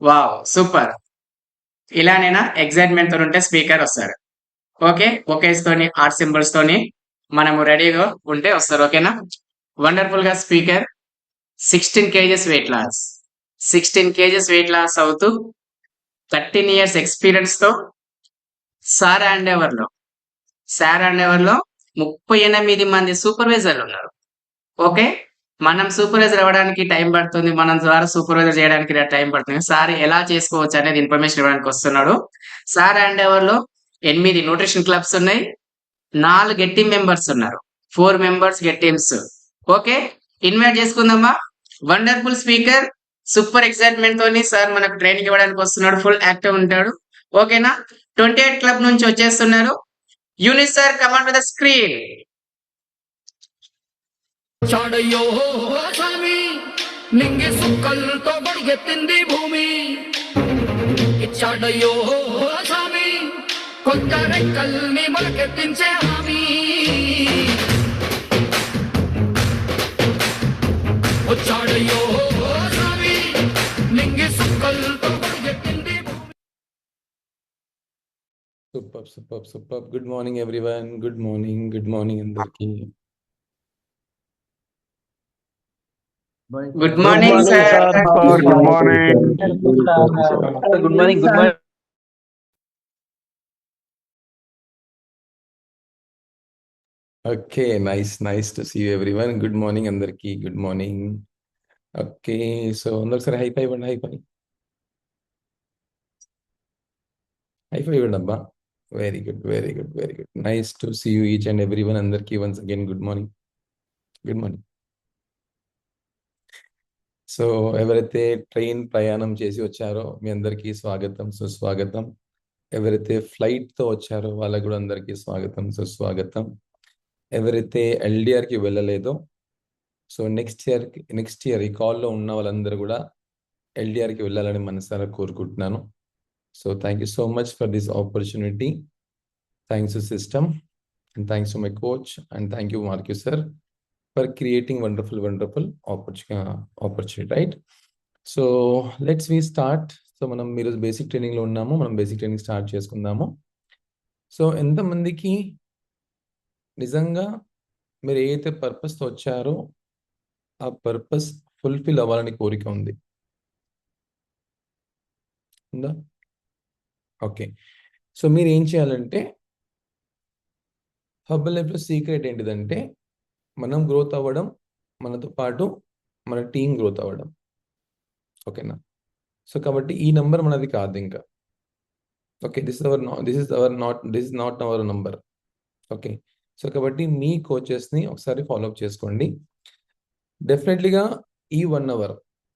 Wow! Super. ఇలానేనా ఎక్సైట్‌మెంట్‌తో ఉంటే speaker వస్తాడు. Okay. బొకేస్‌తోని, heart సింబల్స్‌తోని మనము రెడీగా ఉంటే వస్తారు. ఓకేనా? వండర్‌ఫుల్‌గా speaker 16 kgs weight loss. 16 kgs weight loss అవుతూ 13 ఇయర్స్ ఎక్స్‌పీరియన్స్‌తో సార్ అండ్ ఎవర్‌లో, సార్ అండ్ ఎవర్‌లో 38 మంది సూపర్వైజర్‌లున్నారు. ఓకే. మనం సూపర్వైజర్ అవ్వడానికి టైం పడుతుంది. మనం ద్వారా సూపర్వైజర్ చేయడానికి టైం పడుతుంది. సార్ ఎలా చేసుకోవచ్చు అనేది ఇన్ఫర్మేషన్ ఇవ్వడానికి వస్తున్నాడు. సార్ హ్యాండ్ ఓవర్‌లో 8 న్యూట్రిషన్ క్లబ్స్ ఉన్నాయి. 4 గెట్ టీమ్ మెంబర్స్ ఉన్నారు. 4 members get teams. Okay. Invite చేసుకుందామా? వండర్‌ఫుల్ స్పీకర్ సూపర్ ఎక్సైట్‌మెంట్ తోని సార్ మనకు ట్రైనింగ్ ఇవ్వడానికి వస్తున్నాడు. ఫుల్ యాక్టివ్ ఉంటాడు. ఓకేనా? 28 క్లబ్ నుంచి వచ్చేస్తున్నారు. Younis sir come on to the screen. చాడయ్యో స్వామి నింగి సుక్కలతో బడిగెత్తింది భూమి ఇచ్చాడయ్యో స్వామి కొత్త రెక్కల్ని మొలకెత్తించే హామీ వచ్చాడయ్యో స్వామి నింగి సుక్కలతో బడిగెత్తింది భూమి. Super. Good morning everyone. Good morning అందరికి. Good morning sir. Good morning. Good morning. Okay, nice to see you everyone. Good morning అందరికి. Good morning. ఓకే, సో అందరు సరే హై ఫైవ్ ఇవ్వండి. హై ఫైవ్ ఇవ్వండి అబ్బా. Very good. Nice to see you each and everyone అందరికి once again good morning. So ఎవరైతే train ప్రయాణం చేసి వచ్చారో మీ అందరికీ స్వాగతం, సుస్వాగతం. ఎవరైతే ఫ్లైట్తో వచ్చారో వాళ్ళకు కూడా అందరికీ స్వాగతం, సుస్వాగతం. ఎవరైతే ఎల్డిఆర్కి వెళ్ళలేదో, సో నెక్స్ట్ ఇయర్ ఈ కాల్లో ఉన్న వాళ్ళందరూ కూడా ఎల్డిఆర్కి వెళ్ళాలని మనసారా కోరుకుంటున్నాను. So thank you so much for this opportunity. Thanks to system and thanks to my coach and thank you మార్క్యూ sir for creating wonderful opportunity, right? So let's we start. So మనం ఈరోజు బేసిక్ ట్రైనింగ్లో ఉన్నాము. మనం basic training start చేసుకుందాము. So ఎంతమందికి నిజంగా మీరు ఏదైతే పర్పస్తో వచ్చారో ఆ పర్పస్ ఫుల్ఫిల్ అవ్వాలని కోరిక ఉందా? ఓకే. సో మీరు ఏం చేయాలంటే, హర్బల్ లైఫ్లో సీక్రెట్ ఏంటిదంటే మనం గ్రోత్ అవ్వడం, మనతో పాటు మన టీం గ్రోత్ అవ్వడం. ఓకేనా? సో కాబట్టి ఈ నంబర్ మనది కాదు ఇంకా. Okay, this is not our number. Okay, so కాబట్టి మీ కోచెస్ని ఒకసారి ఫాలోఅప్ చేసుకోండి. డెఫినెట్లీగా ఈ 1 అవర్,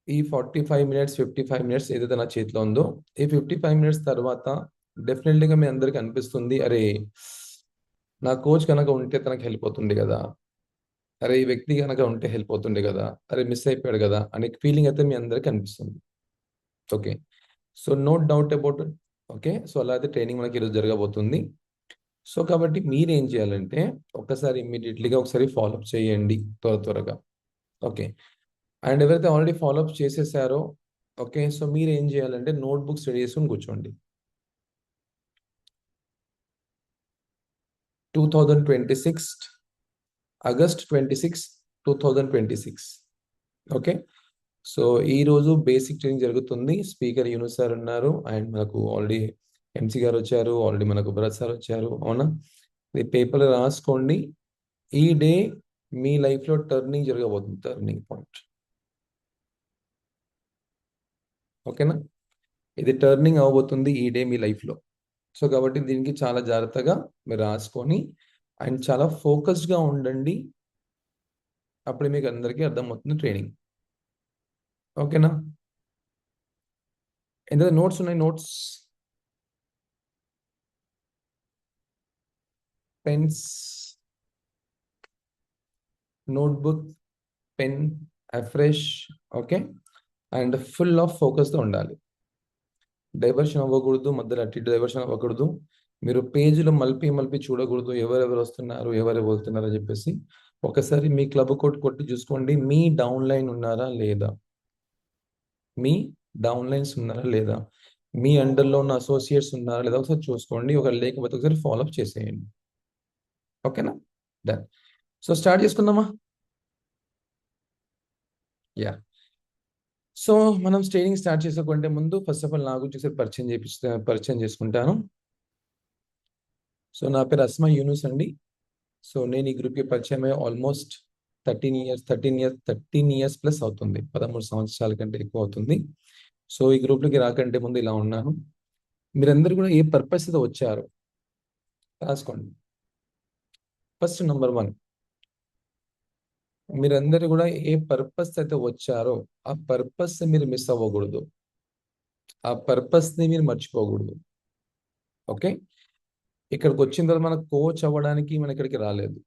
ఈ 45 మినిట్స్ 55 మినిట్స్ ఏదైతే నా చేతిలో ఉందో, ఈ 55 మినిట్స్ తర్వాత డెఫినెట్లీగా మీ అందరికి అనిపిస్తుంది, అరే నా కోచ్ కనుక ఉంటే తనకు హెల్ప్ అవుతుంది కదా, అరే ఈ వ్యక్తి కనుక ఉంటే హెల్ప్ అవుతుండే కదా, అరే మిస్ అయిపోయాడు కదా అనే ఫీలింగ్ అయితే మీ అందరికి అనిపిస్తుంది. Okay, so no doubt about it. Okay, so అలా అయితే ట్రైనింగ్ మనకి ఈరోజు జరగబోతుంది. సో కాబట్టి మీరు ఏం చేయాలంటే ఒకసారి ఇమ్మీడియట్లీగా ఒకసారి ఫాలోఅప్ చేయండి త్వరగా. ఓకే, అండ్ ఎవరైతే ఆల్రెడీ ఫాలోఅప్ చేసేసారో, ఓకే, సో మీరు ఏం చేయాలంటే నోట్బుక్స్ రెడీ చేసుకుని కూర్చోండి. 2026 ఆగస్ట్ 26, 2026. ఓకే, సో ఈరోజు బేసిక్ ట్రైనింగ్ జరుగుతుంది. స్పీకర్ యూనుస్ సార్ ఉన్నారు అండ్ మనకు ఆల్రెడీ ఎంసీ గారు వచ్చారు, ఆల్రెడీ మనకు భరత్ సార్ వచ్చారు. అవునా? ఈ పేపర్లో రాసుకోండి. ఈ డే మీ లైఫ్లో టర్నింగ్ జరగబోతుంది, టర్నింగ్ పాయింట్. ఓకేనా? ఇది టర్నింగ్ అవ్వబోతుంది ఈ డే మీ లైఫ్లో. సో కాబట్టి దీనికి చాలా జాగ్రత్తగా మీరు రాసుకొని అండ్ చాలా ఫోకస్డ్గా ఉండండి. అప్పుడు మీకు అందరికీ అర్థమవుతుంది ట్రైనింగ్. ఓకేనా? ఎంత నోట్స్ ఉన్నాయి? Notes, pens, notebook, pen, afresh. Okay, and full of ఫోకస్తో ఉండాలి. డైవర్షన్ అవ్వకూడదు, మధ్యలో అటు డైవర్షన్ అవ్వకూడదు. మీరు పేజీలో మలిపి చూడకూడదు, ఎవరెవరు వస్తున్నారు ఎవరెవరు వెళ్తున్నారు అని చెప్పేసి. ఒకసారి మీ క్లబ్ కోడ్ కొట్టి చూసుకోండి, మీ డౌన్ లైన్ ఉన్నారా లేదా, మీ డౌన్లైన్స్ ఉన్నారా లేదా, మీ అండర్లో ఉన్న అసోసియేట్స్ ఉన్నారా లేదా ఒకసారి చూసుకోండి. ఒకవేళ లేకపోతే ఒకసారి ఫాలోఅప్ చేసేయండి. ఓకేనా? డన్. సో స్టార్ట్ చేసుకుందామా? యా. సో మనం ట్రైనింగ్ స్టార్ట్ చేసుకోకంటే ముందు ఫస్ట్ ఆఫ్ ఆల్ నా గురించి ఒకసారి పరిచయం చేసుకుంటాను. సో నా పేరు అస్మా యూనుస్ అండి. సో నేను ఈ గ్రూప్కి పరిచయం అయ్యి ఆల్మోస్ట్ 13 ఇయర్స్ ప్లస్ అవుతుంది. 13 సంవత్సరాల కంటే ఎక్కువ అవుతుంది. సో ఈ గ్రూప్లోకి రాకంటే ముందు ఇలా ఉన్నాను. మీరందరూ కూడా ఏ పర్పస్ తో వచ్చారు రాసుకోండి. ఫస్ట్ నెంబర్ 1, మీరందరూ కూడా ఏ పర్పస్ అయితే వచ్చారో ఆ పర్పస్ మీరు మిస్ అవ్వకూడదు, ఆ పర్పస్ ని మీరు మర్చిపోకూడదు. ఓకే, ఇక్కడికి వచ్చిన తర్వాత మన కోచ్ అవ్వడానికి మనం ఇక్కడికి రాలేదు.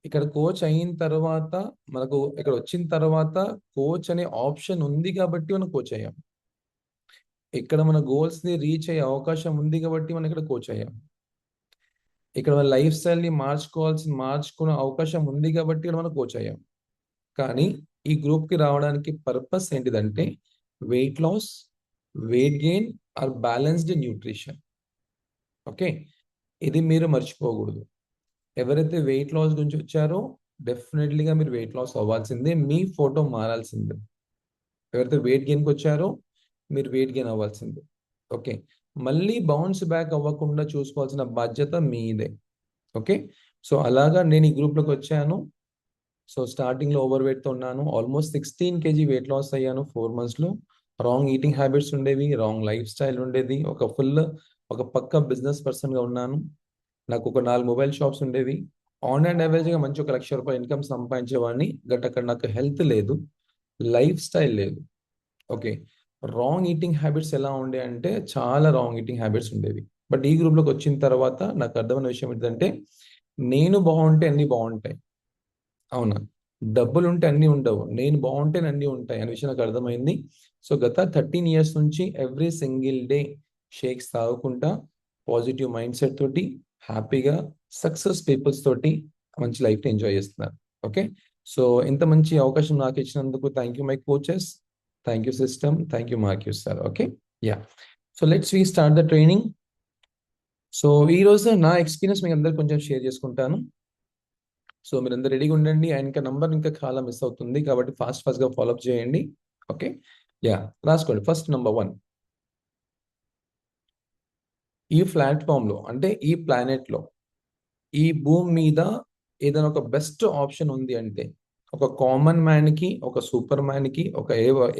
ఇక్కడ కోచ్ అయిన తర్వాత మనకు ఇక్కడ వచ్చిన తర్వాత కోచ్ అనే ఆప్షన్ ఉంది కాబట్టి మనం కోచ్ అయ్యాం. ఇక్కడ మన గోల్స్ ని రీచ్ అయ్యే అవకాశం ఉంది కాబట్టి మనం ఇక్కడ కోచ్ అయ్యాం. ఇక్కడ మన లైఫ్ స్టైల్ ని మార్చుకునే అవకాశం ఉంది కాబట్టి ఇక్కడ మనం కోచ్ అయ్యాం. కానీ ఈ గ్రూప్ కి రావడానికి పర్పస్ ఏంటిదంటే weight loss, weight gain or balanced nutrition. Okay, ఇది మీరు మర్చిపోకూడదు. ఎవరైతే వెయిట్ లాస్ గురించి వచ్చారో డెఫినెట్లీగా మీరు వెయిట్ లాస్ అవ్వాల్సిందే, మీ ఫోటో మారాల్సిందే. ఎవరైతే వెయిట్ గెయిన్కి వచ్చారో మీరు వెయిట్ గెయిన్ అవ్వాల్సిందే. ఓకే, మళ్ళీ బౌన్స్ బ్యాక్ అవ్వకుండా చూసుకోవాల్సిన బాధ్యత మీదే. ఓకే, సో అలాగా నేను ఈ గ్రూప్లోకి వచ్చాను. సో స్టార్టింగ్లో ఓవర్ వెయిట్తో ఉన్నాను. ఆల్మోస్ట్ 16 kg వెయిట్ లాస్ అయ్యాను 4 monthsలో. రాంగ్ ఈటింగ్ హ్యాబిట్స్ ఉండేవి, రాంగ్ లైఫ్ స్టైల్ ఉండేది. ఒక పక్క బిజినెస్ పర్సన్గా ఉన్నాను. నాకు ఒక 4 మొబైల్ షాప్స్ ఉండేవి. ఆన్ అండ్ యావరేజ్గా మంచి ఒక 1,00,000 రూపాయలు ఇన్కమ్ సంపాదించేవాడిని. బట్ అక్కడ నాకు హెల్త్ లేదు, లైఫ్ స్టైల్ లేదు. ఓకే, రాంగ్ ఈటింగ్ హ్యాబిట్స్ ఎలా ఉండే అంటే చాలా రాంగ్ ఈటింగ్ హ్యాబిట్స్ ఉండేవి. బట్ ఈ గ్రూప్లోకి వచ్చిన తర్వాత నాకు అర్థమైన విషయం ఏంటంటే నేను బాగుంటే అన్నీ బాగుంటాయి. అవునా, డబ్బులు ఉంటే అన్నీ ఉండవు, నేను బాగుంటే అన్నీ ఉంటాయి అనే విషయం నాకు అర్థమైంది. సో గత 13 years నుంచి ఎవ్రీ సింగిల్ డే షేక్స్ తాగుకుంటా పాజిటివ్ మైండ్ సెట్ తోటి హ్యాపీగా సక్సెస్ పీపుల్స్ తోటి మంచి లైఫ్ని ఎంజాయ్ చేస్తున్నారు. ఓకే, సో ఇంత మంచి అవకాశం నాకు ఇచ్చినందుకు thank you my coaches, thank you system, thank you మార్క్యూ sir. Okay, ya. So let's we start the training. So ఈరోజు నా ఎక్స్పీరియన్స్ మీకు అందరికి కొంచెం షేర్ చేసుకుంటాను. సో మీరు అందరు రెడీగా ఉండండి. ఇంకా నంబర్ ఇంకా చాలా మిస్ అవుతుంది కాబట్టి ఫాస్ట్గా ఫాలోఅప్ చేయండి. ఓకే, యా, రాసుకోండి. ఫస్ట్ నెంబర్ 1, ఈ ప్లాట్ఫామ్లో అంటే ఈ ప్లానెట్లో ఈ భూమి మీద ఏదైనా ఒక బెస్ట్ ఆప్షన్ ఉంది అంటే ఒక కామన్ మ్యాన్కి, ఒక సూపర్ మ్యాన్కి, ఒక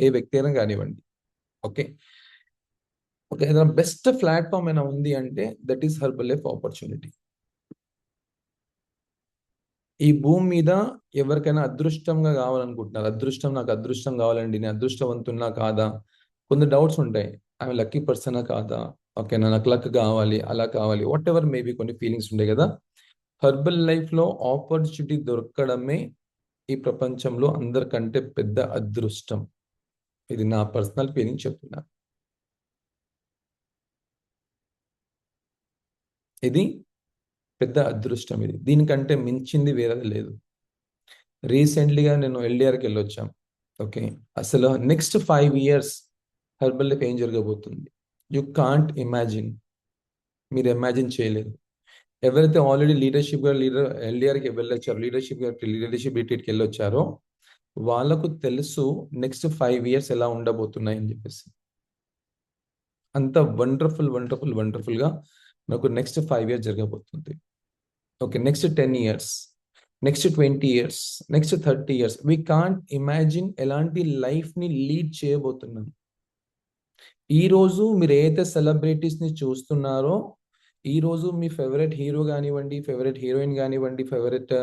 ఏ వ్యక్తి అయినా కానివ్వండి. ఓకే, ఒక ఏదైనా బెస్ట్ ప్లాట్ఫామ్ అయినా ఉంది అంటే that is herbal life opportunity. ఈ భూమి మీద ఎవరికైనా అదృష్టంగా కావాలనుకుంటున్నారు, నాకు అదృష్టం కావాలండి, నేను అదృష్టవంతున్నా కాదా, కొన్ని డౌట్స్ ఉంటాయి. ఆమె లక్కీ పర్సనా కాదా, ఓకేనా, నాకు లక్ కావాలి, అలా కావాలి, వాట్ ఎవర్ మేబీ కొన్ని ఫీలింగ్స్ ఉంటాయి కదా. హెర్బల్ లైఫ్లో ఆపర్చునిటీ దొరకడమే ఈ ప్రపంచంలో అందరికంటే పెద్ద అదృష్టం. ఇది నా పర్సనల్ ఫీలింగ్ చెప్తున్నా. ఇది పెద్ద అదృష్టం, ఇది దీనికంటే మించింది వేరేది లేదు. రీసెంట్లీగా నేను ఎల్డిఆర్కి వెళ్ళొచ్చాం. ఓకే, అసలు నెక్స్ట్ 5 years హెర్బల్ లైఫ్ ఏం జరగబోతుంది యు కాంట్ ఇమాజిన్, మీరు ఇమాజిన్ చేయలేదు. ఎవరైతే ఆల్రెడీ ఎల్డిఆర్కి వెళ్ళొచ్చారో, లీడర్షిప్ రిట్రీట్కి వెళ్ళొచ్చారో వాళ్ళకు తెలుసు నెక్స్ట్ 5 years ఎలా ఉండబోతున్నాయి అని చెప్పేసి. అంత వండర్ఫుల్గా నాకు నెక్స్ట్ 5 years జరగబోతుంది. Okay, next 10 years, next 20 years, next 30 years, we can't imagine ఎలాంటి లైఫ్ని లీడ్ చేయబోతున్నాం. ఈరోజు మీరు ఏదైతే సెలబ్రిటీస్ని చూస్తున్నారో, ఈరోజు మీ ఫేవరెట్ హీరో కానివ్వండి, ఫేవరెట్ హీరోయిన్ కానివ్వండి, ఫేవరెట్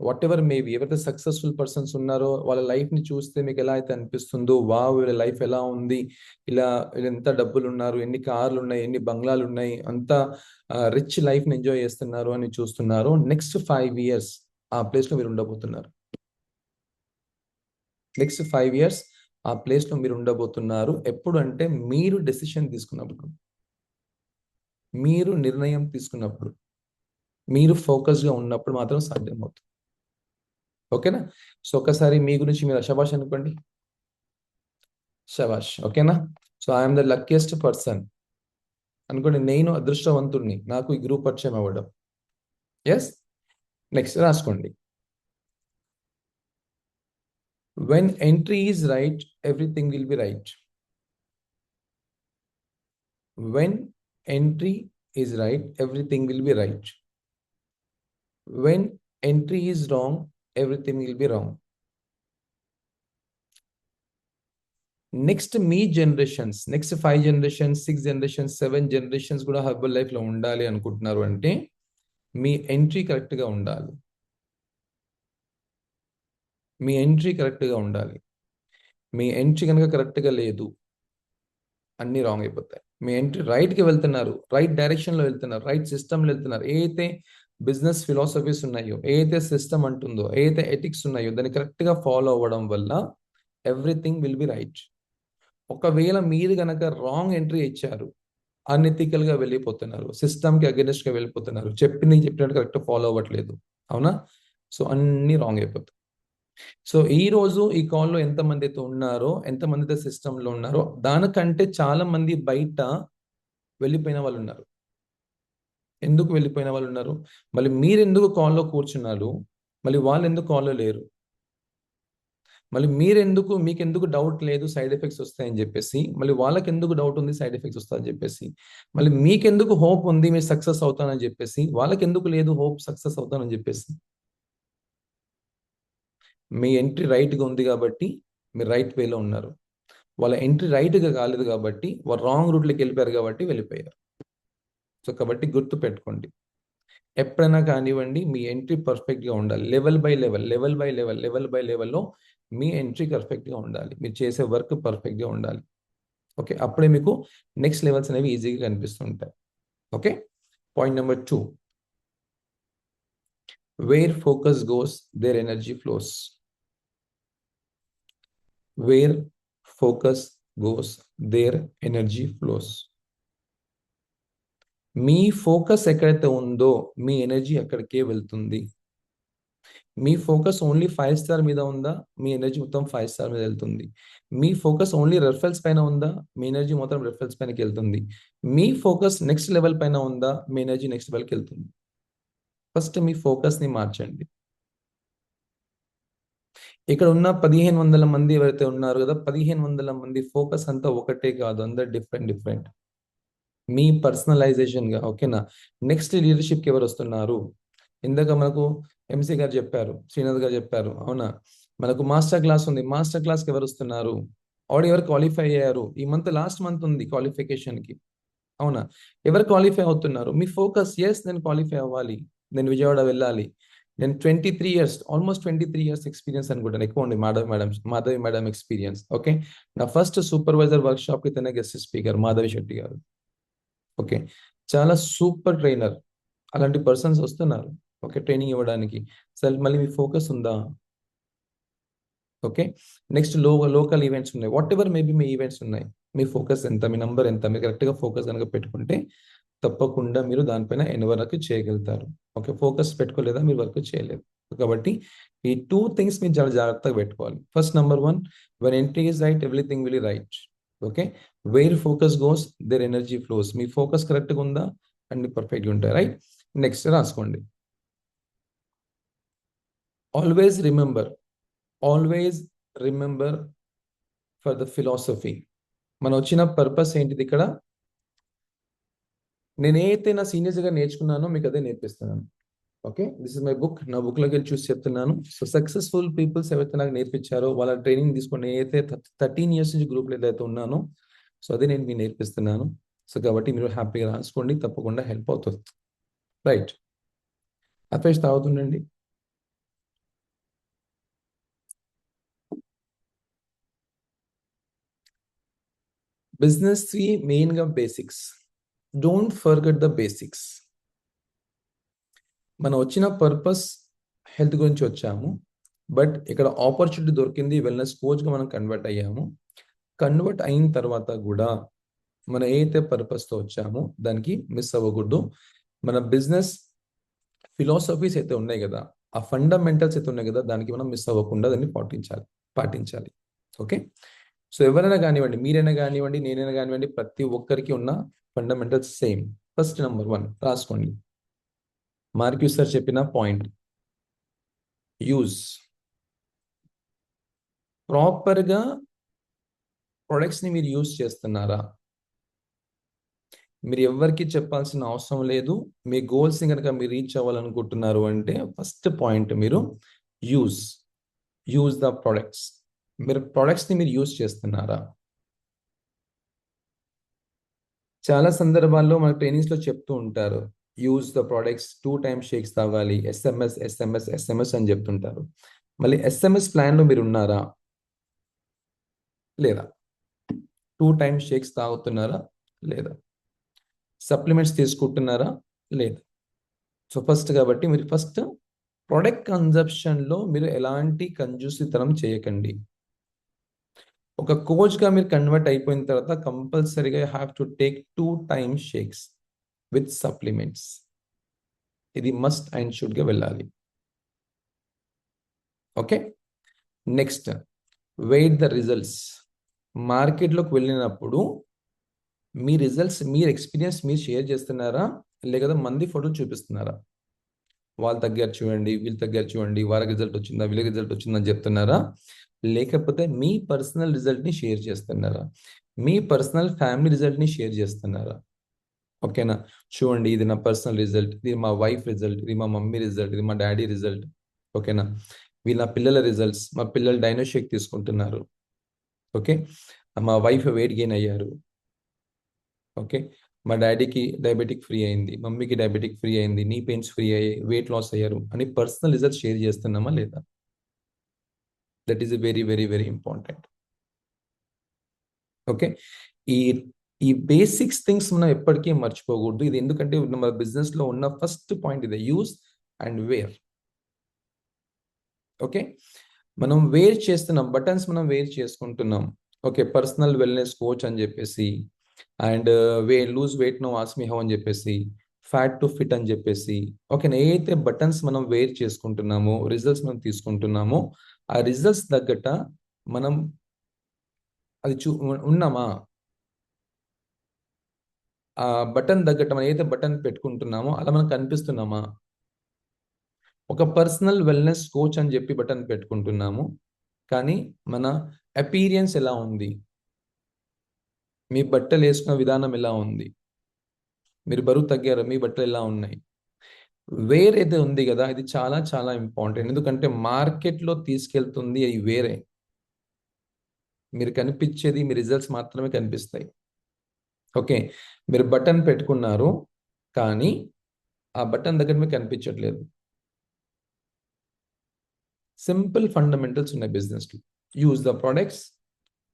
వాట్ ఎవర్ మేబీ ఎవరైతే సక్సెస్ఫుల్ పర్సన్స్ ఉన్నారో వాళ్ళ లైఫ్ని చూస్తే మీకు ఎలా అయితే అనిపిస్తుందో, వావ్ వీళ్ళ లైఫ్ ఎలా ఉంది, ఇలా ఎంత డబ్బులు ఉన్నారు, ఎన్ని కార్లు ఉన్నాయి, ఎన్ని బంగ్లాలు ఉన్నాయి, అంత రిచ్ లైఫ్ని ఎంజాయ్ చేస్తున్నారు అని చూస్తున్నారు. నెక్స్ట్ 5 years ఆ ప్లేస్లో మీరు ఉండబోతున్నారు. నెక్స్ట్ 5 years ఆ ప్లేస్లో మీరు ఉండబోతున్నారు. ఎప్పుడు అంటే మీరు డెసిషన్ తీసుకున్నప్పుడు, మీరు నిర్ణయం తీసుకున్నప్పుడు, మీరు ఫోకస్గా ఉన్నప్పుడు మాత్రం సాధ్యమవుతుంది. ఓకేనా? సో ఒకసారి మీ గురించి మీరు శభాష్ అనుకోండి. శబాష్. ఓకేనా? So I'm the luckiest person అనుకోండి, నేను అదృష్టవంతుడిని నాకు ఈ గ్రూప్ పరిచయం అవ్వడం. ఎస్. నెక్స్ట్ రాసుకోండి. When entry is right, everything will be right. When entry is right, everything will be right. When entry is wrong, everything will be wrong. Next me generations, next 5 generations, 6 generations, 7 generations కూడా herbal life లో ఉండాలి అనుకుంటున్నారు అంటే మీ entry correct గా ఉండాలి. మీ entry correct గా ఉండాలి. మీ entry కనుక కరెక్ట్ గా లేదు, అన్ని రాంగ్ అయిపోతాయి. మీ ఎంట్రీ రైట్ కి వెళ్తున్నారు, రైట్ డైరెక్షన్ లో వెళ్తున్నారు, రైట్ సిస్టమ్ లో వెళ్తున్నారు, ఏ అయితే బిజినెస్ ఫిలాసఫీస్ ఉన్నాయో, ఏ అయితే సిస్టమ్ అంటుందో, ఏ అయితే ఎథిక్స్ ఉన్నాయో దాన్ని కరెక్ట్ గా ఫాలో అవ్వడం వల్ల ఎవ్రీథింగ్ విల్ బి రైట్. ఒకవేళ మీరు గనక రాంగ్ ఎంట్రీ ఇచ్చారు, అన్ఎథికల్ గా వెళ్ళిపోతున్నారు, సిస్టమ్ కి అగెనిస్ట్ గా వెళ్ళిపోతున్నారు, చెప్పినట్టు కరెక్ట్ ఫాలో అవ్వట్లేదు, అవునా? సో అన్ని రాంగ్ అయిపోతాయి. సో ఈ రోజు ఈ కాల్లో ఎంతమంది అయితే ఉన్నారో, ఎంతమంది అయితే సిస్టమ్ లో ఉన్నారో, దానికంటే చాలా మంది బయట వెళ్ళిపోయిన వాళ్ళు ఉన్నారు. ఎందుకు వెళ్ళిపోయిన వాళ్ళు ఉన్నారు? మళ్ళీ మీరు ఎందుకు కాల్లో కూర్చున్నారు, మళ్ళీ వాళ్ళు ఎందుకు కాల్లో లేరు, మళ్ళీ మీకెందుకు డౌట్ లేదు సైడ్ ఎఫెక్ట్స్ వస్తాయని చెప్పేసి, మళ్ళీ వాళ్ళకి ఎందుకు డౌట్ ఉంది సైడ్ ఎఫెక్ట్స్ వస్తాయని చెప్పేసి, మళ్ళీ మీకెందుకు హోప్ ఉంది మీరు సక్సెస్ అవుతానని చెప్పేసి, వాళ్ళకి ఎందుకు లేదు హోప్ సక్సెస్ అవుతానని చెప్పేసి. మీ ఎంట్రీ రైట్ గా ఉంది కాబట్టి మీరు రైట్ వేలో ఉన్నారు. వాళ్ళ ఎంట్రీ రైట్ గా కాలేదు కాబట్టి వాళ్ళు రాంగ్ రూట్లోకి వెళ్ళిపోయారు కాబట్టి వెళ్ళిపోయారు. సో కాబట్టి గుర్తు పెట్టుకోండి, ఎప్పుడైనా కానివ్వండి మీ ఎంట్రీ పర్ఫెక్ట్ గా ఉండాలి. లెవెల్ బై లెవెల్లో మీ ఎంట్రీ పర్ఫెక్ట్ గా ఉండాలి. మీరు చేసే వర్క్ పర్ఫెక్ట్ గా ఉండాలి. ఓకే, అప్పుడే మీకు నెక్స్ట్ లెవెల్స్ అనేవి ఈజీగా కనిపిస్తుంటాయి. Okay, point number 2, where focus goes there energy flows. Where focus goes there energy flows. మీ ఫోకస్ ఎక్కడైతే ఉందో మీ ఎనర్జీ అక్కడికే వెళ్తుంది. మీ ఫోకస్ ఓన్లీ 5 స్టార్ మీద ఉందా, మీ ఎనర్జీ మొత్తం 5 స్టార్ మీద వెళ్తుంది. మీ ఫోకస్ ఓన్లీ రెఫరల్స్ పైన ఉందా, మీ ఎనర్జీ మొత్తం రెఫరల్స్ పైనకి వెళ్తుంది. మీ ఫోకస్ నెక్స్ట్ లెవెల్ పైన ఉందా, మీ ఎనర్జీ నెక్స్ట్ లెవెల్కి వెళ్తుంది. ఫస్ట్ మీ ఫోకస్ ని మార్చండి. ఇక్కడ ఉన్న 1500 మంది ఎవరైతే ఉన్నారు కదా, 1500 మంది ఫోకస్ అంతా ఒకటే కాదు, అందరు డిఫరెంట్. మీ పర్సనలైజేషన్ గా. ఓకేనా? నెక్స్ట్ లీడర్షిప్ కి ఎవరు వస్తున్నారు? ఇందాక మనకు ఎంసీ గారు చెప్పారు, శ్రీనాథ్ గారు చెప్పారు, అవునా? మనకు మాస్టర్ క్లాస్ ఉంది, మాస్టర్ క్లాస్ కి ఎవరు వస్తున్నారు? ఎవరు క్వాలిఫై అయ్యారు? ఈ మంత్ లాస్ట్ మంత్ ఉంది క్వాలిఫికేషన్ కి, అవునా? ఎవరు క్వాలిఫై అవుతున్నారు? మీ ఫోకస్, ఎస్ నేను క్వాలిఫై అవ్వాలి, నేను విజయవాడ వెళ్ళాలి, నేను 23 years, ఆల్మోస్ట్ 23 years ఎక్స్పీరియన్స్ అనుకుంటాను, ఎక్కువ ఉంది మాధవి మేడం ఎక్స్పీరియన్స్. ఓకే, నా ఫస్ట్ సూపర్వైజర్ వర్క్ షాప్ కి తన గెస్ట్ స్పీకర్ మాధవి శెట్టి గారు. ఓకే, చాలా సూపర్ ట్రైనర్. అలాంటి పర్సన్స్ వస్తున్నారు, ఓకే, ట్రైనింగ్ ఇవ్వడానికి. సరే, మళ్ళీ మీ ఫోకస్ ఉందా? ఓకే, నెక్స్ట్ లోకల్ ఈవెంట్స్ ఉన్నాయి, what ever maybe me events ఉన్నాయి, మీ ఫోకస్ ఎంత, మీ నంబర్ ఎంత, మీరు కరెక్ట్గా ఫోకస్ కనుక పెట్టుకుంటే తప్పకుండా మీరు దానిపైన వర్క్ చేయగలుగుతారు. ఓకే, ఫోకస్ పెట్టుకోలేదా మీరు వర్క్ చేయలేదు. కాబట్టి ఈ 2 things మీరు చాలా జాగ్రత్తగా పెట్టుకోవాలి. First number 1, when entry is right, everything will be right. Okay, where focus goes there energy flows. మీ ఫోకస్ కరెక్ట్గా ఉందా, అన్ని పర్ఫెక్ట్గా ఉంటాయి, రైట్? నెక్స్ట్ రాసుకోండి, always remember for the philosophy. మనం వచ్చిన పర్పస్ ఏంటిది ఇక్కడ? నేనైతే నా సీనియర్స్ గా నేర్చుకున్నానో మీకు అదే నేర్పిస్తున్నాను. Okay, this is my book. నా బుక్ లోకి వెళ్ళి చూసి చెప్తున్నాను. సో సక్సెస్ఫుల్ పీపుల్స్ ఎవరైతే నాకు నేర్పించారో వాళ్ళ ట్రైనింగ్ తీసుకొని నేనైతే 13 years నుంచి గ్రూప్లో ఏదైతే ఉన్నానో, సో అదే నేను మీకు నేర్పిస్తున్నాను. సో కాబట్టి మీరు హ్యాపీగా రాసుకోండి, తప్పకుండా హెల్ప్ అవుతుంది, రైట్? అఫేష్ తాగుతుండండి. బిజినెస్ కి మెయిన్ గా basics. Don't forget the basics. మనం వచ్చిన పర్పస్ హెల్త్ గురించి వచ్చాము, బట్ ఇక్కడ ఆపర్చునిటీ దొరికింది, వెల్నెస్ కోచ్గా మనం కన్వర్ట్ అయ్యాము. కన్వర్ట్ అయిన తర్వాత కూడా మనం ఏదైతే పర్పస్తో వచ్చామో దానికి మిస్ అవ్వకూడదు. మన బిజినెస్ ఫిలాసఫీస్ అయితే ఉన్నాయి కదా, ఆ ఫండమెంటల్స్ అయితే ఉన్నాయి కదా, దానికి మనం మిస్ అవ్వకుండా దాన్ని పాటించాలి. ఓకే, సో ఎవరైనా కానివ్వండి, మీరైనా కానివ్వండి, నేనైనా కానివ్వండి, ప్రతి ఒక్కరికి ఉన్న ఫండమెంటల్స్ సేమ్. ఫస్ట్ నెంబర్ 1 రాసుకోండి. మార్క్యూస్ సార్ చెప్పిన పాయింట్, యూజ్. ప్రాపర్గా ప్రొడక్ట్స్ని మీరు యూజ్ చేస్తున్నారా? మీరు ఎవరికి చెప్పాల్సిన అవసరం లేదు. మీ గోల్స్ని కనుక మీరు రీచ్ అవ్వాలనుకుంటున్నారు అంటే ఫస్ట్ పాయింట్ మీరు యూజ్ ద ప్రొడక్ట్స్. మీరు ప్రొడక్ట్స్ని మీరు యూజ్ చేస్తున్నారా? చాలా సందర్భాల్లో మన ట్రైనింగ్స్లో చెప్తూ ఉంటారు, use the products, 2 times shakes తాగాలి, ఎస్ఎంఎస్ అని చెప్తుంటారు. మళ్ళీ ఎస్ఎంఎస్ ప్లాన్లో మీరు ఉన్నారా లేదా? 2 times షేక్స్ తాగుతున్నారా లేదా? సప్లిమెంట్స్ తీసుకుంటున్నారా లేదా? సో ఫస్ట్ కాబట్టి మీరు ఫస్ట్ ప్రొడక్ట్ కన్జప్షన్లో మీరు ఎలాంటి కంజూసితనం చేయకండి. ఒక కోచ్గా మీరు కన్వర్ట్ అయిపోయిన తర్వాత కంపల్సరీగా you have to take 2 times shakes with supplements. ఇది మస్ట్ అండ్ షుడ్గా వెళ్ళాలి. Okay, next wait the results. మార్కెట్లోకి వెళ్ళినప్పుడు మీ రిజల్ట్స్, మీరు ఎక్స్పీరియన్స్ మీరు షేర్ చేస్తున్నారా లేకపోతే మంది ఫోటో చూపిస్తున్నారా? వాళ్ళు తగ్గారు చూడండి, వీళ్ళు తగ్గారు చూడండి, వాళ్ళకి రిజల్ట్ వచ్చిందా, వీళ్ళకి రిజల్ట్ వచ్చిందని చెప్తున్నారా? లేకపోతే మీ పర్సనల్ రిజల్ట్ని షేర్ చేస్తున్నారా? మీ పర్సనల్ ఫ్యామిలీ రిజల్ట్ని షేర్ చేస్తున్నారా? ఓకేనా? చూడండి, ఇది నా పర్సనల్ రిజల్ట్, ఇది మా వైఫ్ రిజల్ట్, ఇది మా మమ్మీ రిజల్ట్, ఇది మా డాడీ రిజల్ట్. ఓకేనా? వీళ్ళ పిల్లల రిజల్ట్స్, మా పిల్లలు డైనోషేక్ తీసుకుంటున్నారు. ఓకే, మా వైఫ్ వెయిట్ గెయిన్ అయ్యారు. ఓకే, మా డాడీకి డయాబెటిక్ ఫ్రీ అయింది, మమ్మీకి డయాబెటిక్ ఫ్రీ అయింది, నీ పెయిన్స్ ఫ్రీ అయ్యాయి, వెయిట్ లాస్ అయ్యారు అని పర్సనల్ రిజల్ట్ షేర్ చేస్తున్నామా లేదా? That is very very very important. Okay, ఈ ఈ బేసిక్స్ థింగ్స్ మనం ఎప్పటికీ మర్చిపోకూడదు. ఇది ఎందుకంటే మన బిజినెస్లో ఉన్న ఫస్ట్ పాయింట్ ఇదే, యూజ్ అండ్ వేర్. ఓకే, మనం వేర్ చేస్తున్నాం, బటన్స్ మనం వేర్ చేసుకుంటున్నాం. ఓకే, పర్సనల్ వెల్నెస్ కోచ్ అని చెప్పేసి, and lose weight no ask me how అని చెప్పేసి, ఫ్యాట్ టు ఫిట్ అని చెప్పేసి. ఓకే, ఏదైతే బటన్స్ మనం వేర్ చేసుకుంటున్నామో, రిజల్ట్స్ మనం తీసుకుంటున్నామో, ఆ రిజల్ట్స్ తగ్గట మనం అది ఉన్నామా? ఆ బటన్ తగ్గట్టు మనం ఏదైతే బటన్ పెట్టుకుంటున్నామో అలా మనం కనిపిస్తున్నామా? ఒక పర్సనల్ వెల్నెస్ కోచ్ అని చెప్పి బటన్ పెట్టుకుంటున్నాము, కానీ మన అపీరియన్స్ ఎలా ఉంది? మీ బట్టలు వేసుకున్న విధానం ఎలా ఉంది? మీరు బరువు తగ్గారు, మీ బట్టలు ఎలా ఉన్నాయి? వేరైతే ఉంది కదా, ఇది చాలా చాలా ఇంపార్టెంట్. ఎందుకంటే మార్కెట్లో తీసుకెళ్తుంది అవి వేరే. మీరు కనిపించేది మీ రిజల్ట్స్ మాత్రమే కనిపిస్తాయి. ఓకే, మీరు బటన్ పెట్టుకున్నారు కానీ ఆ బటన్ దగ్గర మీకు కనిపించట్లేదు. సింపుల్ ఫండమెంటల్స్ ఉన్నాయి బిజినెస్లో. Use the products,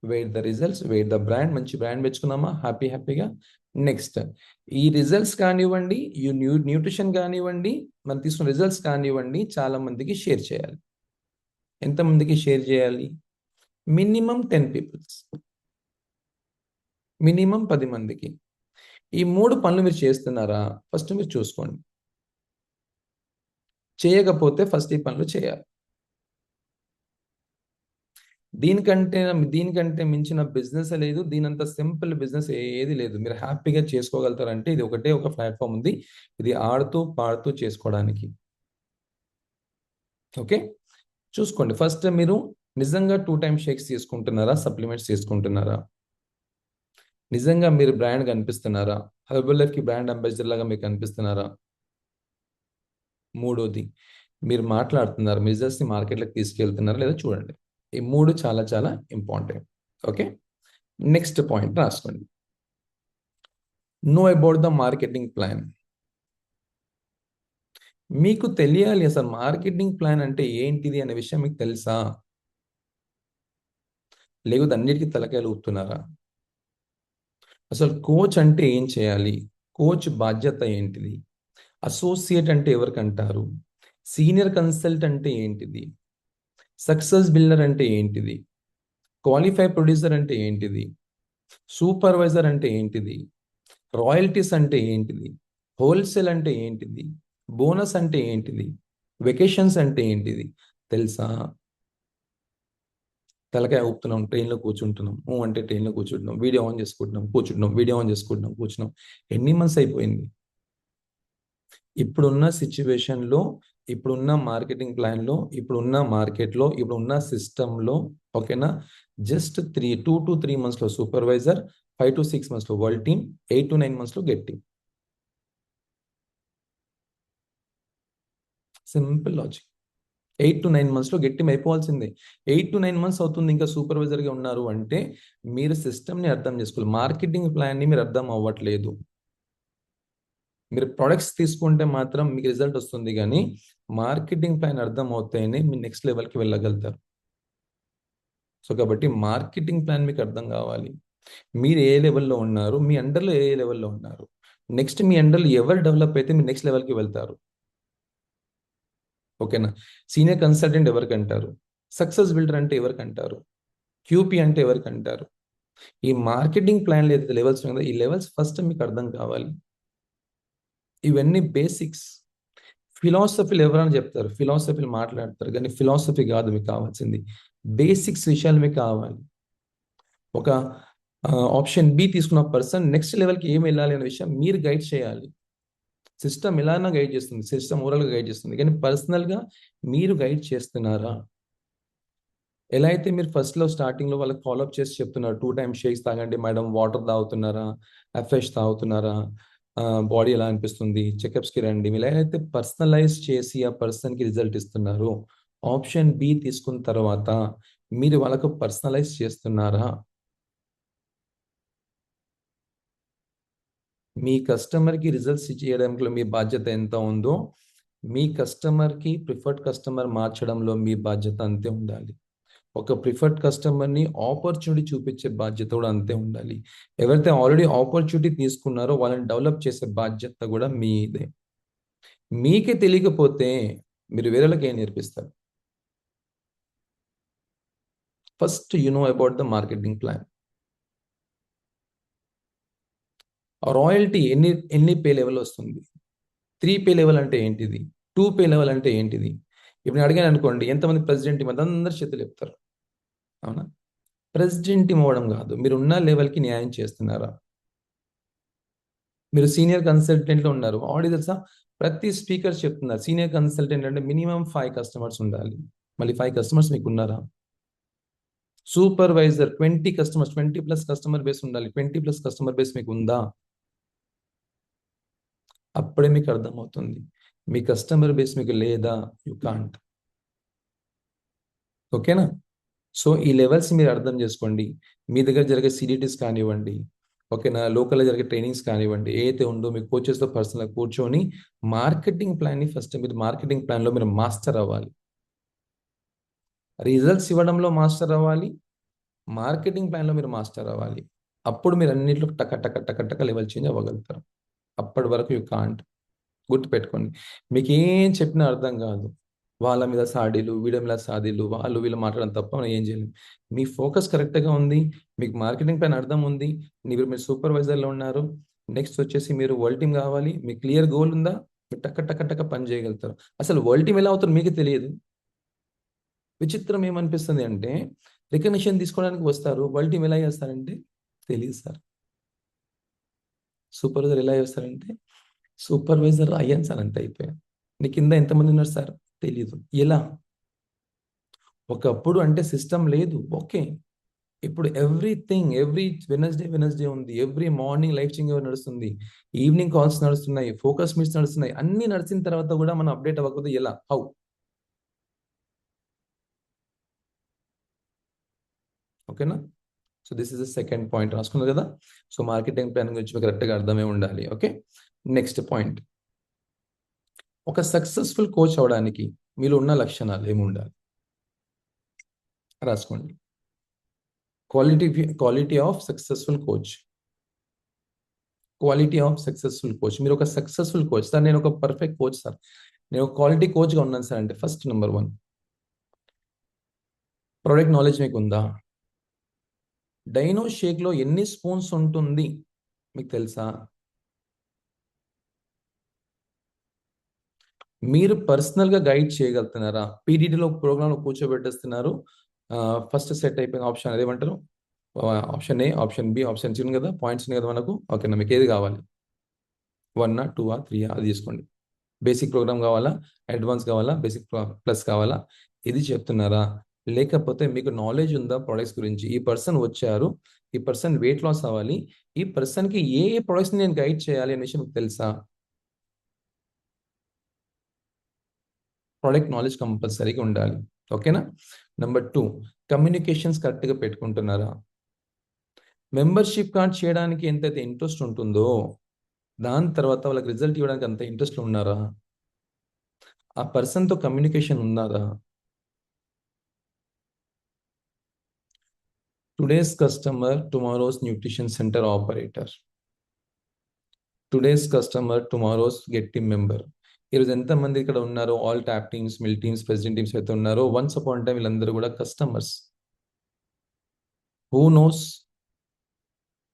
wait the results, wait the brand. మంచి బ్రాండ్ పెంచుకున్నామా, హ్యాపీగా. నెక్స్ట్ ఈ రిజల్ట్స్ కానివ్వండి, న్యూట్రిషన్ కానివ్వండి, మనం తీసుకున్న రిజల్ట్స్ కానివ్వండి, చాలా మందికి షేర్ చేయాలి. ఎంతమందికి షేర్ చేయాలి? మినిమం 10 పీపుల్స్, మినిమం 10 మందికి. ఈ 3 పనులు మీరు చేస్తున్నారా? ఫస్ట్ మీరు చూసుకోండి. చేయకపోతే ఫస్ట్ ఈ పనులు చేయాలి. దీనికంటే మించిన బిజినెస్ లేదు, దీనంత సింపుల్ బిజినెస్ ఏది లేదు. మీరు హ్యాపీగా చేసుకోగలుగుతారంటే ఇది ఒకటే ఒక ప్లాట్ఫామ్ ఉంది, ఇది ఆడుతూ పాడుతూ చేసుకోవడానికి. ఓకే, చూసుకోండి. ఫస్ట్ మీరు నిజంగా 2 times షేక్స్ తీసుకుంటున్నారా, సప్లిమెంట్స్ తీసుకుంటున్నారా? నిజంగా మీరు బ్రాండ్ కనిపిస్తున్నారా? హెర్బల్ లైఫ్కి బ్రాండ్ అంబాసిడర్ లాగా మీకు కనిపిస్తున్నారా? మూడోది, మీరు మాట్లాడుతున్నారు, మీ రిజల్ట్స్ని మార్కెట్లోకి తీసుకెళ్తున్నారా లేదా చూడండి. ఈ 3 చాలా చాలా ఇంపార్టెంట్. ఓకే, నెక్స్ట్ పాయింట్ రాసుకోండి. Know about the marketing plan. మీకు తెలియాలి అసలు మార్కెటింగ్ ప్లాన్ అంటే ఏంటిది అనే విషయం మీకు తెలుసా? లేకపోతే అన్నిటికీ తలకాయలు ఊపుతున్నారా? అసలు కోచ్ అంటే ఏం చేయాలి? కోచ్ బాధ్యత ఏంటిది? అసోసియేట్ అంటే ఎవరికంటారు? సీనియర్ కన్సల్ట్ అంటే ఏంటిది? సక్సెస్ బిల్డర్ అంటే ఏంటిది? క్వాలిఫై ప్రొడ్యూసర్ అంటే ఏంటిది? సూపర్వైజర్ అంటే ఏంటిది? రాయల్టీస్ అంటే ఏంటిది? హోల్సేల్ అంటే ఏంటిది? బోనస్ అంటే ఏంటిది? వెకేషన్స్ అంటే ఏంటిది? తెలుసా? తలకాయ ఊపుతున్నాం, ట్రైన్లో కూర్చుంటున్నాం, అంటే ట్రైన్లో కూర్చుంటున్నాం, వీడియో ఆన్ చేసుకుంటున్నాం, కూర్చుంటున్నాం, వీడియో ఆన్ చేసుకుంటున్నాం, కూర్చున్నాం. ఎన్ని మంత్స్ అయిపోయింది? ఇప్పుడున్న సిచ్యువేషన్లో, ఇప్పుడున్న మార్కెటింగ్ ప్లాన్లో, ఇప్పుడున్న మార్కెట్లో, ఇప్పుడున్న సిస్టంలో, ఓకేనా, జస్ట్ 2 to 3 monthsలో సూపర్వైజర్, 5 to 6 monthsలో వరల్డ్ టీమ్, 8 to 9 monthsలో get team. Simple logic. 8 to 9 monthsలో గెట్ టీమ్ అయిపోవాల్సిందే. 8 to 9 months అవుతుంది ఇంకా సూపర్వైజర్గా ఉన్నారు అంటే మీరు సిస్టమ్ని అర్థం చేసుకోవాలి, మార్కెటింగ్ ప్లాన్ని మీరు అర్థం అవ్వట్లేదు. మీరు ప్రొడక్ట్స్ తీసుకుంటే మాత్రం మీకు రిజల్ట్ వస్తుంది, కానీ మార్కెటింగ్ ప్లాన్ అర్థం అవుతాయని మీరు నెక్స్ట్ లెవెల్కి వెళ్ళగలుగుతారు. సో కాబట్టి మార్కెటింగ్ ప్లాన్ మీకు అర్థం కావాలి. మీరు ఏ లెవెల్లో ఉన్నారు, మీ అండర్లో ఏ లెవెల్లో ఉన్నారు, నెక్స్ట్ మీ అండర్లో ఎవరు డెవలప్ అయితే మీరు నెక్స్ట్ లెవెల్కి వెళ్తారు. ఓకేనా? సీనియర్ కన్సల్టెంట్ ఎవరికి అంటారు? సక్సెస్ బిల్డర్ అంటే ఎవరికి అంటారు? క్యూపీ అంటే ఎవరికి అంటారు? ఈ మార్కెటింగ్ ప్లాన్లో ఏదైతే లెవెల్స్ ఉందో ఈ లెవెల్స్ ఫస్ట్ మీకు అర్థం కావాలి. ఇవన్నీ బేసిక్స్. ఫిలాసఫీలు ఎవరైనా చెప్తారు, ఫిలాసఫీలు మాట్లాడతారు, కానీ ఫిలాసఫీ కాదు మీకు కావాల్సింది, బేసిక్స్ విషయాలు మీకు కావాలి. ఒక ఆప్షన్ బి తీసుకున్న పర్సన్ నెక్స్ట్ లెవెల్కి ఏం వెళ్ళాలి అనే విషయం మీరు గైడ్ చేయాలి. సిస్టమ్ ఎలానా గైడ్ చేస్తుంది, సిస్టమ్ ఓవరాల్గా గైడ్ చేస్తుంది, కానీ పర్సనల్గా మీరు గైడ్ చేస్తున్నారా? ఎలా అయితే మీరు ఫస్ట్లో స్టార్టింగ్లో వాళ్ళకి ఫాలోఅప్ చేసి చెప్తున్నారు, 2 times షేక్స్ తాగండి మేడం, వాటర్ తాగుతున్నారా, ఎఫ్ఎష్ తాగుతున్నారా, బాడీ ఎలా అనిపిస్తుంది, చెకప్స్కి రండి, మీరు ఎలా అయితే పర్సనలైజ్ చేసి ఆ పర్సన్కి రిజల్ట్ ఇస్తున్నారు, ఆప్షన్ బి తీసుకున్న తర్వాత మీరు వాళ్ళకు పర్సనలైజ్ చేస్తున్నారా? మీ కస్టమర్కి రిజల్ట్స్ చేయడంలో మీ బాధ్యత ఎంత ఉందో మీ కస్టమర్కి ప్రిఫర్డ్ కస్టమర్ మార్చడంలో మీ బాధ్యత అంతే ఉండాలి. ఒక ప్రిఫర్డ్ కస్టమర్ని ఆపర్చునిటీ చూపించే బాధ్యత కూడా అంతే ఉండాలి. ఎవరైతే ఆల్రెడీ ఆపర్చునిటీ తీసుకున్నారో వాళ్ళని డెవలప్ చేసే బాధ్యత కూడా మీదే. మీకే తెలియకపోతే మీరు వేరేళ్ళకి ఏం నేర్పిస్తారు? First you know about the marketing plan. Royalty ఎన్ని పే లెవెల్ వస్తుంది? 3 పే లెవెల్ అంటే ఏంటిది? 2 పే లెవెల్ అంటే ఏంటిది? ఇప్పుడు నేను అడిగాను అనుకోండి, ఎంతమంది ప్రెసిడెంట్ టీమ్, అందరు చేతులు చెప్తారు, అవునా? ప్రెసిడెంట్ టీమ్ అవ్వడం కాదు, మీరు ఉన్న లెవెల్కి న్యాయం చేస్తున్నారా? మీరు సీనియర్ కన్సల్టెంట్లో ఉన్నారు, ఆల్రెడీ తెలుసా, ప్రతి స్పీకర్ చెప్తున్నారు సీనియర్ కన్సల్టెంట్ అంటే మినిమం 5 customers ఉండాలి. మళ్ళీ 5 customers మీకు ఉన్నారా? సూపర్వైజర్ 20 customers, 20+ కస్టమర్ బేస్ ఉండాలి. 20+ కస్టమర్ బేస్ మీకు ఉందా? అప్పుడే మీకు అర్థమవుతుంది. మీ కస్టమర్ బేస్ మీకు లేదా, యు కాంట్. ఓకేనా? సో ఈ లెవెల్స్ మీరు అర్థం చేసుకోండి. మీ దగ్గర జరిగే సిడిటీస్ కానివ్వండి, ఓకేనా, లోకల్లో జరిగే ట్రైనింగ్స్ కానివ్వండి, ఏదైతే ఉందో మీ కోచెస్తో పర్సనల్గా కూర్చొని మార్కెటింగ్ ప్లాన్ని ఫస్ట్ మీరు మార్కెటింగ్ ప్లాన్లో మీరు మాస్టర్ అవ్వాలి. రిజల్ట్స్ ఇవ్వడంలో మాస్టర్ అవ్వాలి, మార్కెటింగ్ ప్లాన్లో మీరు మాస్టర్ అవ్వాలి. అప్పుడు మీరు అన్నింటిలో టక టక టక టక లెవెల్ చేంజ్ అవ్వగలుగుతారు. అప్పటి వరకు యూ కాంట్. గుర్తుపెట్టుకోండి, మీకు ఏం చెప్పినా అర్థం కాదు. వాళ్ళ మీద సాడీలు, వీళ్ళ మీద సాడీలు, వాళ్ళు వీళ్ళు మాట్లాడడం తప్ప మనం ఏం చేయలేం. మీ ఫోకస్ కరెక్ట్గా ఉంది, మీకు మార్కెటింగ్ ప్లాన్ అర్థం ఉంది, మీరు సూపర్వైజర్లో ఉన్నారు, నెక్స్ట్ వచ్చేసి మీరు వరల్డ్ టీమ్ కావాలి, మీకు క్లియర్ గోల్ ఉందా, మీరు టక్క టక్క టక్క పని చేయగలుగుతారు. అసలు వరల్డ్ టీమ్ ఎలా అవుతారు మీకు తెలియదు. విచిత్రం ఏమనిపిస్తుంది అంటే రికగ్నిషన్ తీసుకోవడానికి వస్తారు, వరల్డ్ టీమ్ ఎలా చేస్తారంటే తెలియదు సార్. సూపర్వైజర్ ఎలా చేస్తారంటే సూపర్వైజర్ అయ్యాను సార్, అంతే అయిపోయాను. నీ కింద ఎంతమంది ఉన్నారు సార్ తెలీదు. ఎలా? ఒకప్పుడు అంటే సిస్టమ్ లేదు, ఓకే. ఇప్పుడు ఎవ్రీ వెనస్డే ఉంది, ఎవ్రీ మార్నింగ్ లైఫ్ చేంజ్ నడుస్తుంది, ఈవినింగ్ కాల్స్ నడుస్తున్నాయి, ఫోకస్ మీట్స్ నడుస్తున్నాయి, అన్ని నడిచిన తర్వాత కూడా మనం అప్డేట్ అవ్వకపోతే ఎలా? హౌ? ఓకేనా? So this is the second point రాసుకున్నారు కదా. సో మార్కెటింగ్ ప్లాన్ గురించి మీకు కరెక్ట్గా అర్థమే ఉండాలి. ఓకే, నెక్స్ట్ పాయింట్, ఒక సక్సెస్ఫుల్ కోచ్ అవడానికి మీలో ఉన్న లక్షణాలు ఏమి ఉండాలి రాసుకోండి. Quality of successful coach. Quality of successful coach. మీరు ఒక సక్సెస్ఫుల్ కోచ్ సార్, నేను ఒక పర్ఫెక్ట్ కోచ్ సార్, నేను ఒక క్వాలిటీ కోచ్గా ఉన్నాను సార్ అంటే ఫస్ట్ నెంబర్ 1 ప్రోడక్ట్ నాలెడ్జ్ మీకు ఉందా? డైనో షేక్లో ఎన్ని స్పూన్స్ ఉంటుంది మీకు తెలుసా? మీరు పర్సనల్గా గైడ్ చేయగలుగుతున్నారా? పీడీటీలో ప్రోగ్రాంలో కూర్చోబెట్టేస్తున్నారు, ఫస్ట్ సెట్ అయిపోయిన ఆప్షన్ అదేమంటారు, option A, option B, option C ఉంది కదా, పాయింట్స్ ఉన్నాయి కదా మనకు. ఓకేనా, మీకు ఏది కావాలి, 1 2 3 అది తీసుకోండి. బేసిక్ ప్రోగ్రామ్ కావాలా, అడ్వాన్స్ కావాలా, బేసిక్ ప్లస్ కావాలా, ఇది చెప్తున్నారా? లేకపోతే మీకు నాలెడ్జ్ ఉందా ప్రొడక్ట్స్ గురించి? ఈ పర్సన్ వచ్చారు, ఈ పర్సన్ వెయిట్ లాస్ అవ్వాలి, ఈ పర్సన్కి ఏ ఏ ప్రొడక్ట్స్ నేను గైడ్ చేయాలి అనే విషయం మీకు తెలుసా? ప్రొడక్ట్ నాలెడ్జ్ కంపల్సరీగా ఉండాలి. ఓకేనా. నెంబర్ 2, కమ్యూనికేషన్స్ కరెక్ట్గా పెట్టుకుంటున్నారా? మెంబర్షిప్ కార్డ్ చేయడానికి ఎంతైతే ఇంట్రెస్ట్ ఉంటుందో దాని తర్వాత వాళ్ళకి రిజల్ట్ ఇవ్వడానికి అంత ఇంట్రెస్ట్ ఉన్నారా? ఆ పర్సన్తో కమ్యూనికేషన్ ఉన్నారా? Today's customer tomorrow's nutrition centre operator, today's customer tomorrow's get team member. ఈరోజు ఎంతమంది ఇక్కడ ఉన్నారో, all tap teams, mill teams, president teams అయితే ఉన్నారో, వన్స్ అపాన్ టైం వీళ్ళందరూ కూడా కస్టమర్స్. హూ నోస్,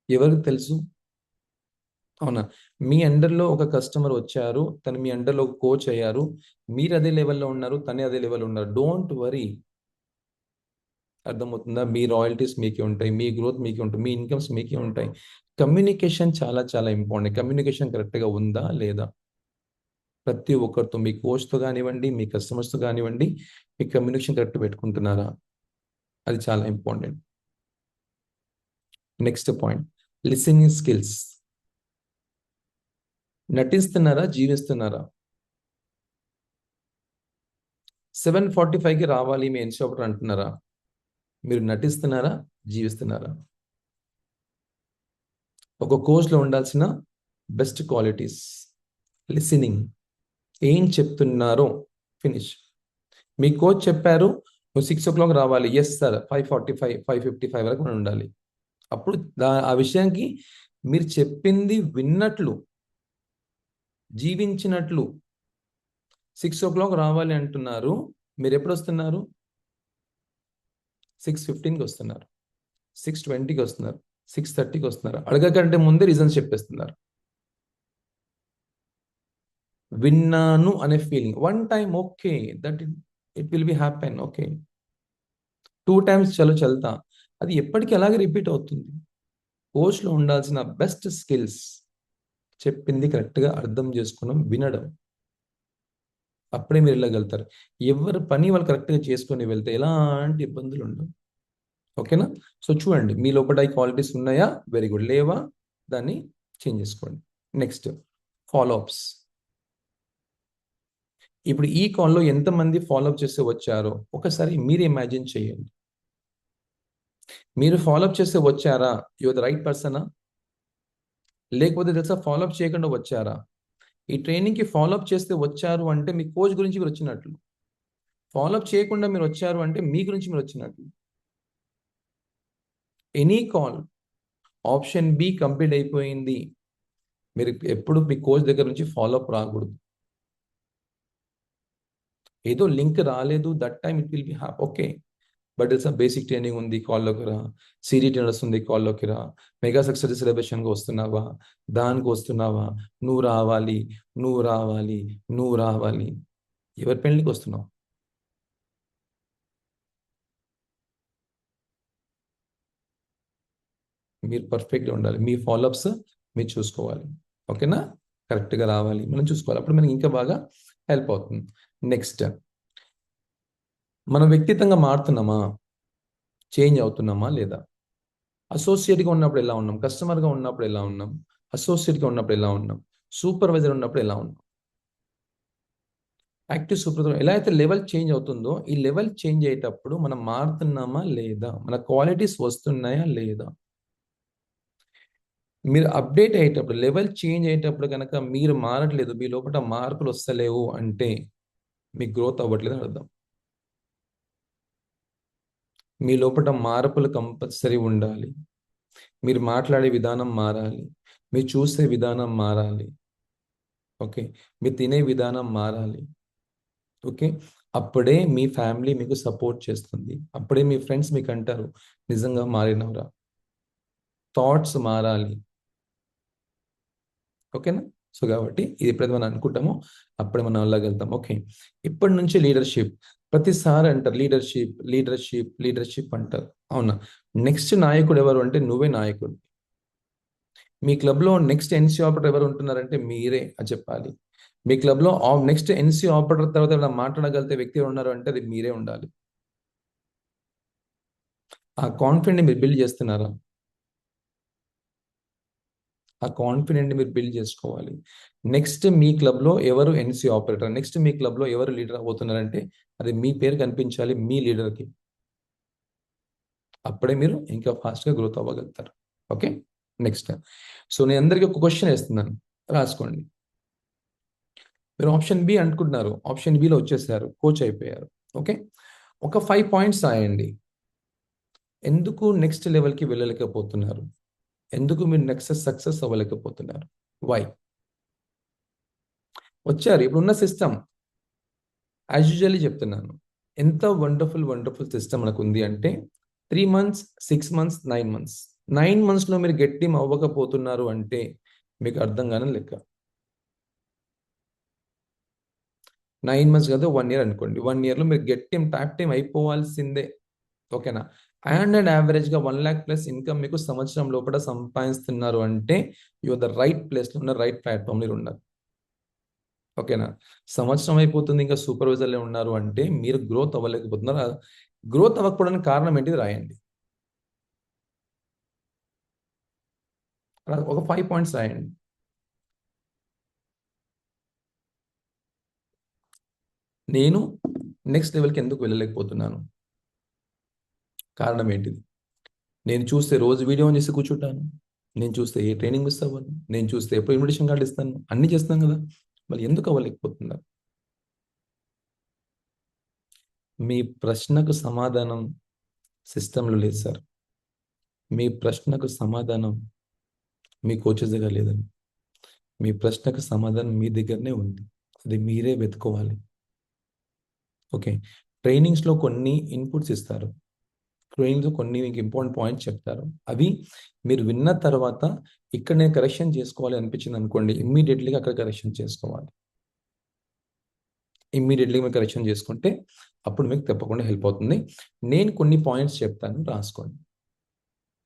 ఎవరికి తెలుసు? అవునా? మీ అండర్లో ఒక కస్టమర్ వచ్చారు, తను మీ అండర్లో ఒక కోచ్ అయ్యారు, మీరు అదే లెవెల్లో ఉన్నారు, తనే అదే లెవెల్లో ఉన్నారు. Don't worry. అర్థమవుతుందా? మీ రాయల్టీస్ మీకే ఉంటాయి, మీ గ్రోత్ మీకే ఉంటుంది, మీ ఇన్కమ్స్ మీకే ఉంటాయి. కమ్యూనికేషన్ చాలా చాలా ఇంపార్టెంట్. కమ్యూనికేషన్ కరెక్ట్గా ఉందా లేదా? ప్రతి ఒక్కరితో, మీ కోచ్తో కానివ్వండి, మీ కస్టమర్స్తో కానివ్వండి, మీ కమ్యూనికేషన్ కరెక్ట్ పెట్టుకుంటున్నారా? అది చాలా important. Next point, listening skills. నటిస్తున్నారా, జీవిస్తున్నారా? 7:45కి రావాలి మీ ఇన్స్ట్రక్టర్ అంటున్నారా? మీరు నటిస్తున్నారా, జీవిస్తున్నారా? ఒక కోర్స్లో ఉండాల్సిన బెస్ట్ క్వాలిటీస్, లిసనింగ్. ఏం చెప్తున్నారో ఫినిష్. మీ కోచ్ చెప్పారు నువ్వు 6 o'clock రావాలి, ఎస్ సార్, 5:45 5:55 వరకు మనం ఉండాలి. అప్పుడు ఆ విషయానికి మీరు చెప్పింది విన్నట్లు, జీవించినట్లు. 6 o'clock రావాలి అంటున్నారు, మీరు ఎప్పుడు వస్తున్నారు? 6:15కి వస్తున్నారు, 6:20కి వస్తున్నారు, 6:30కి వస్తున్నారు. అడగకంటే ముందే రీజన్స్ చెప్పేస్తున్నారు. విన్నాను అనే feeling 1 time okay, that it will be happen. Okay, 2 times చలో చల్తా, అది ఎప్పటికీ అలాగే రిపీట్ అవుతుంది. కోచ్లో ఉండాల్సిన బెస్ట్ స్కిల్స్, చెప్పింది కరెక్ట్గా అర్థం చేసుకోవడం, వినడం. అప్పుడే మీరు వెళ్ళగలుగుతారు. ఎవరి పని వాళ్ళు కరెక్ట్గా చేసుకొని వెళ్తే ఎలాంటి ఇబ్బందులు ఉండవు. ఓకేనా. సో చూడండి, మీ లోపల ఈ క్వాలిటీస్ ఉన్నాయా? Very good. లేవా? దాన్ని చేంజ్ చేసుకోండి. Next, follow-ups. ఇప్పుడు ఈ కాల్లో ఎంతమంది ఫాలోఅప్ చేస్తే వచ్చారో ఒకసారి మీరు ఇమాజిన్ చేయండి. మీరు ఫాలోఅప్ చేస్తే వచ్చారా? యువర్ ద రైట్ పర్సనా? లేకపోతే తెలుసా ఫాలోఅప్ చేయకుండా వచ్చారా? ఈ ట్రైనింగ్కి ఫాలోఅప్ చేస్తే వచ్చారు అంటే మీ కోచ్ గురించి మీరు వచ్చినట్లు. ఫాలోఅప్ చేయకుండా మీరు వచ్చారు అంటే మీ గురించి మీరు వచ్చినట్లు. Any call, option B complete అయిపోయింది, మీరు ఎప్పుడు మీ కోచ్ దగ్గర నుంచి ఫాలోఅప్ రాకూడదు. ఏదో లింక్ రాలేదు, that time it will be happy, okay. But తెలుసా బేసిక్ ట్రైనింగ్ ఉంది, కాల్లోకి రా. సిరీటీ నడుస్తుంది, కాల్లోకి రా. మెగా సక్సెస్ సెలబ్రేషన్కి వస్తున్నావా? దానికి వస్తున్నావా? నువ్వు రావాలి, నువ్వు రావాలి, నువ్వు రావాలి. ఎవరి పెళ్ళికి వస్తున్నావు? మీరు పర్ఫెక్ట్గా ఉండాలి, మీ ఫాలోఅప్స్ మీరు చూసుకోవాలి. ఓకేనా, కరెక్ట్గా రావాలి, మనం చూసుకోవాలి. అప్పుడు మనకి ఇంకా బాగా హెల్ప్ అవుతుంది. నెక్స్ట్, మనం వ్యక్తిత్వంగా మారుతున్నామా, చేంజ్ అవుతున్నామా లేదా? అసోసియేట్గా ఉన్నప్పుడు ఎలా ఉన్నాం, కస్టమర్గా ఉన్నప్పుడు ఎలా ఉన్నాం, అసోసియేట్గా ఉన్నప్పుడు ఎలా ఉన్నాం, సూపర్వైజర్ ఉన్నప్పుడు ఎలా ఉన్నాం? యాక్టివ్ సూపర్వైజర్ ఎలా అయితే లెవెల్ చేంజ్ అవుతుందో, ఈ లెవెల్ చేంజ్ అయ్యేటప్పుడు మనం మారుతున్నామా లేదా, మన క్వాలిటీస్ వస్తున్నాయా లేదా? మీరు అప్డేట్ అయ్యేటప్పుడు, లెవెల్ చేంజ్ అయ్యేటప్పుడు కనుక మీరు మారట్లేదు, మీ లోపల మార్పులు వస్తలేవు అంటే మీ గ్రోత్ అవ్వట్లేదు అని అర్థం. మీ లోపల మార్పులు కంపల్సరీ ఉండాలి. మీరు మాట్లాడే విధానం మారాలి, మీరు చూసే విధానం మారాలి. ఓకే, మీరు తినే విధానం మారాలి. ఓకే, అప్పుడే మీ ఫ్యామిలీ మీకు సపోర్ట్ చేస్తుంది, అప్పుడే మీ ఫ్రెండ్స్ మీకు అంటారు నిజంగా మారినవరా. థాట్స్ మారాలి. ఓకేనా. సో కాబట్టి ఇది ఎప్పుడైతే మనం అనుకుంటామో అప్పుడే మనం వెళ్ళగలుగుతాం. ఓకే, ఇప్పటి నుంచి లీడర్షిప్. ప్రతిసారి అంటారు లీడర్షిప్ లీడర్షిప్ లీడర్షిప్ అంటారు. అవునా? నెక్స్ట్ నాయకుడు ఎవరు అంటే నువ్వే నాయకుడు. మీ క్లబ్లో నెక్స్ట్ ఎన్సీ ఆపరేటర్ ఎవరు ఉంటున్నారంటే మీరే అని చెప్పాలి. మీ క్లబ్లో నెక్స్ట్ ఎన్సీ ఆపరేటర్ తర్వాత ఎవరైనా మాట్లాడగలిగే వ్యక్తి ఎవరు ఉన్నారు అంటే అది మీరే ఉండాలి. ఆ కాన్ఫిడెంట్ మీరు బిల్డ్ చేస్తున్నారా? ఆ కాన్ఫిడెంట్ మీరు బిల్డ్ చేసుకోవాలి. నెక్స్ట్ మీ క్లబ్లో ఎవరు ఎన్సీ ఆపరేటర్, నెక్స్ట్ మీ క్లబ్లో ఎవరు లీడర్ అవుతున్నారంటే అది మీ పేరు కనిపించాలి మీ లీడర్కి. అప్పుడే మీరు ఇంకా ఫాస్ట్గా గ్రోత్ అవ్వగలుగుతారు. Okay, next. సో నేను అందరికీ ఒక క్వశ్చన్ వేస్తున్నాను, రాసుకోండి. మీరు ఆప్షన్ బి అనుకుంటున్నారు, ఆప్షన్ బిలో వచ్చేసారు, కోచ్ అయిపోయారు. ఓకే, ఒక 5 పాయింట్స్ రాయండి. ఎందుకు నెక్స్ట్ లెవెల్కి వెళ్ళలేకపోతున్నారు? ఎందుకు మీరు నెక్స్ట్ సక్సెస్ అవ్వలేకపోతున్నారు? వై? వచ్చారు, ఇప్పుడున్న సిస్టమ్ యాజ్ యూజువల్లీ చెప్తున్నాను, ఎంత వండర్ఫుల్ సిస్టమ్ మనకు ఉంది అంటే 3 months 6 months 9 months 9 monthsలో మీరు గెట్ టీమ్ అవ్వకపోతున్నారు అంటే మీకు అర్థం కాని లెక్క. 9 months కాదు, 1 year అనుకోండి. 1 yearలో మీరు గెట్ టీమ్ టాప్ టీమ్ అయిపోవాల్సిందే. ఓకేనా? అండ్ యావరేజ్గా 1 lakh ప్లస్ ఇన్కమ్ మీకు సంవత్సరం లోపల సంపాదిస్తున్నారు అంటే యు ఆర్ ద రైట్ ప్లేస్లో ఉన్న రైట్ ప్లాట్ఫామ్లో ఉన్నారు. ఓకేనా? సంవత్సరం అయిపోతుంది ఇంకా సూపర్వైజర్లే ఉన్నారు అంటే మీరు గ్రోత్ అవ్వలేకపోతున్నారు. గ్రోత్ అవ్వకపోవడానికి కారణం ఏంటిది రాయండి. ఒక 5 పాయింట్స్ రాయండి. నేను నెక్స్ట్ లెవెల్కి ఎందుకు వెళ్ళలేకపోతున్నాను? కారణం ఏంటిది? నేను చూస్తే రోజు వీడియో ఆన్ చేసి కూర్చుంటాను, నేను చూస్తే ఏ ట్రైనింగ్ మిస్ అవ్వను, నేను చూస్తే ఎప్పుడు ఇన్విటేషన్ కార్డు ఇస్తాను, అన్నీ చేస్తాను కదా, మరి ఎందుకు అవ్వలేకపోతున్నారు? మీ ప్రశ్నకు సమాధానం సిస్టంలో లేదు సార్. మీ ప్రశ్నకు సమాధానం మీ కోచెస్ దగ్గర లేదండి. మీ ప్రశ్నకు సమాధానం మీ దగ్గరనే ఉంది, అది మీరే వెతుకోవాలి. ఓకే, ట్రైనింగ్స్లో కొన్ని ఇన్పుట్స్ ఇస్తారు, ట్రైనింగ్లో కొన్ని మీకు ఇంపార్టెంట్ పాయింట్స్ చెప్తారు. అవి మీరు విన్న తర్వాత ఇక్కడ నేను కరెక్షన్ చేసుకోవాలి అనిపించింది అనుకోండి, ఇమ్మీడియట్లీగా అక్కడ కరెక్షన్ చేసుకోవాలి. ఇమ్మీడియట్లీగా మీరు కరెక్షన్ చేసుకుంటే అప్పుడు మీకు తప్పకుండా హెల్ప్ అవుతుంది. నేను కొన్ని పాయింట్స్ చెప్తాను, రాసుకోండి.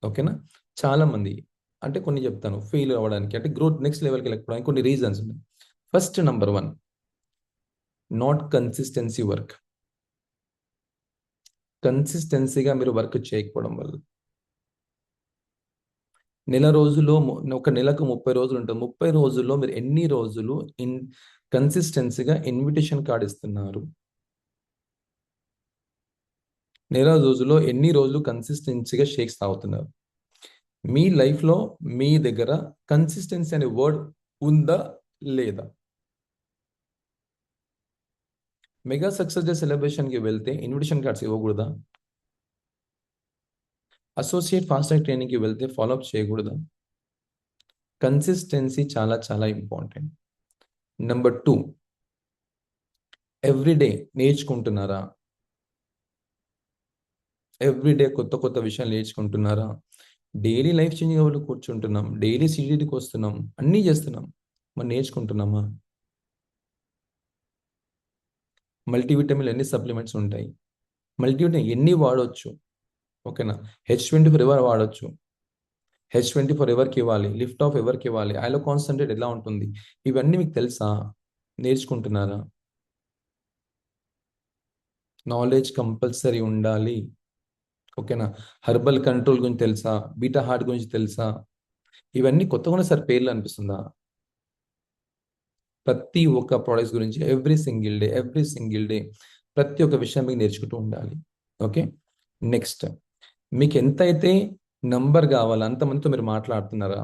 ఓకేనా? చాలామంది అంటే కొన్ని చెప్తాను ఫెయిల్ అవ్వడానికి, అంటే గ్రోత్ నెక్స్ట్ లెవెల్కి వెళ్ళకపోవడానికి కొన్ని రీజన్స్ ఉన్నాయి. First number 1, not consistency work. కన్సిస్టెన్సీగా మీరు వర్క్ చేయకపోవడం వల్ల నెల రోజుల్లో ఒక నెలకు 30 రోజులు ఉంటుంది. 30 రోజుల్లో మీరు ఎన్ని రోజులు కన్సిస్టెన్సీగా ఇన్విటేషన్ కార్డ్ ఇస్తున్నారు? నెల రోజుల్లో ఎన్ని రోజులు కన్సిస్టెన్సీగా షేక్స్ తాగుతున్నారు? మీ లైఫ్లో మీ దగ్గర కన్సిస్టెన్సీ అనే వర్డ్ ఉందా లేదా? మెగా సక్సెస్ డే సెలబ్రేషన్కి వెళ్తే ఇన్విటేషన్ కార్డ్స్ ఇవ్వకూడదా? అసోసియేట్ ఫాస్ట్ ట్రాక్ ట్రైనింగ్కి వెళ్తే ఫాలోఅప్ చేయకూడదా? కన్సిస్టెన్సీ చాలా చాలా ఇంపార్టెంట్. నెంబర్ 2, ఎవ్రీడే నేర్చుకుంటున్నారా? ఎవ్రీడే కొత్త కొత్త విషయాలు నేర్చుకుంటున్నారా? డైలీ లైఫ్ చేంజింగ్ అవ్వలు కూర్చుంటున్నాం, డైలీ సిటీకి వస్తున్నాం, అన్నీ చేస్తున్నాం, మరి నేర్చుకుంటున్నామా? మల్టీవిటమిన్లు ఎన్ని సప్లిమెంట్స్ ఉంటాయి, మల్టీవిటమిన్ ఎన్ని వాడవచ్చు? ఓకేనా? H24 ఎవరు వాడచ్చు? H24 ఎవరికి ఇవ్వాలి? లిఫ్ట్ ఆఫ్ ఎవరికి ఇవ్వాలి? ఐలో కాన్సన్ట్రేట్ ఎలా ఉంటుంది? ఇవన్నీ మీకు తెలుసా? నేర్చుకుంటున్నారా? నాలెడ్జ్ కంపల్సరీ ఉండాలి. ఓకేనా? హెర్బల్ కంట్రోల్ గురించి తెలుసా? బీటా హార్ట్ గురించి తెలుసా? ఇవన్నీ కొత్తగా సార్ పేర్లు అనిపిస్తుందా? ప్రతి ఒక్క ప్రోడక్ట్స్ గురించి ఎవ్రీ సింగిల్ డే ప్రతి ఒక్క విషయం మీకు నేర్చుకుంటూ ఉండాలి. ఓకే, నెక్స్ట్, మీకు ఎంతైతే నంబర్ కావాలో అంతమందితో మీరు మాట్లాడుతున్నారా?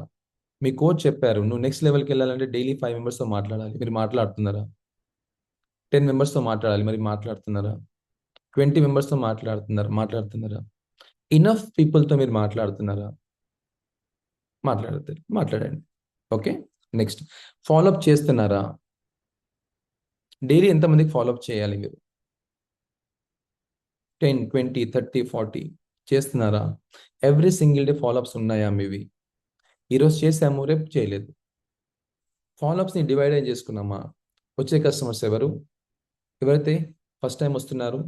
మీ కోచ్ చెప్పారు నువ్వు నెక్స్ట్ లెవెల్కి వెళ్ళాలంటే డైలీ 5 మెంబర్స్తో మాట్లాడాలి, మీరు మాట్లాడుతున్నారా? 10 మెంబర్స్తో మాట్లాడాలి, మరి మాట్లాడుతున్నారా? 20 మెంబర్స్తో మాట్లాడుతున్నారా? ఇనఫ్ పీపుల్తో మీరు మాట్లాడుతున్నారా? మాట్లాడండి. ఓకే, నెక్స్ట్, ఫాలోఅప్ చేస్తున్నారా? డైలీ ఎంతమందికి ఫాలోఅప్ చేయాలి మీరు? 10, 20, 30, 40 చేస్తున్నారా? ఎవ్రీ సింగిల్ డే ఫాలోఅప్స్ ఉన్నాయా మీవి? ఈరోజు చేసాము, రేపు చేయలేదు. ఫాలోఅప్స్ని డివైడ్ చేసుకున్నామా? వచ్చే కస్టమర్స్ ఎవరైతే ఫస్ట్ టైం వస్తున్నారు,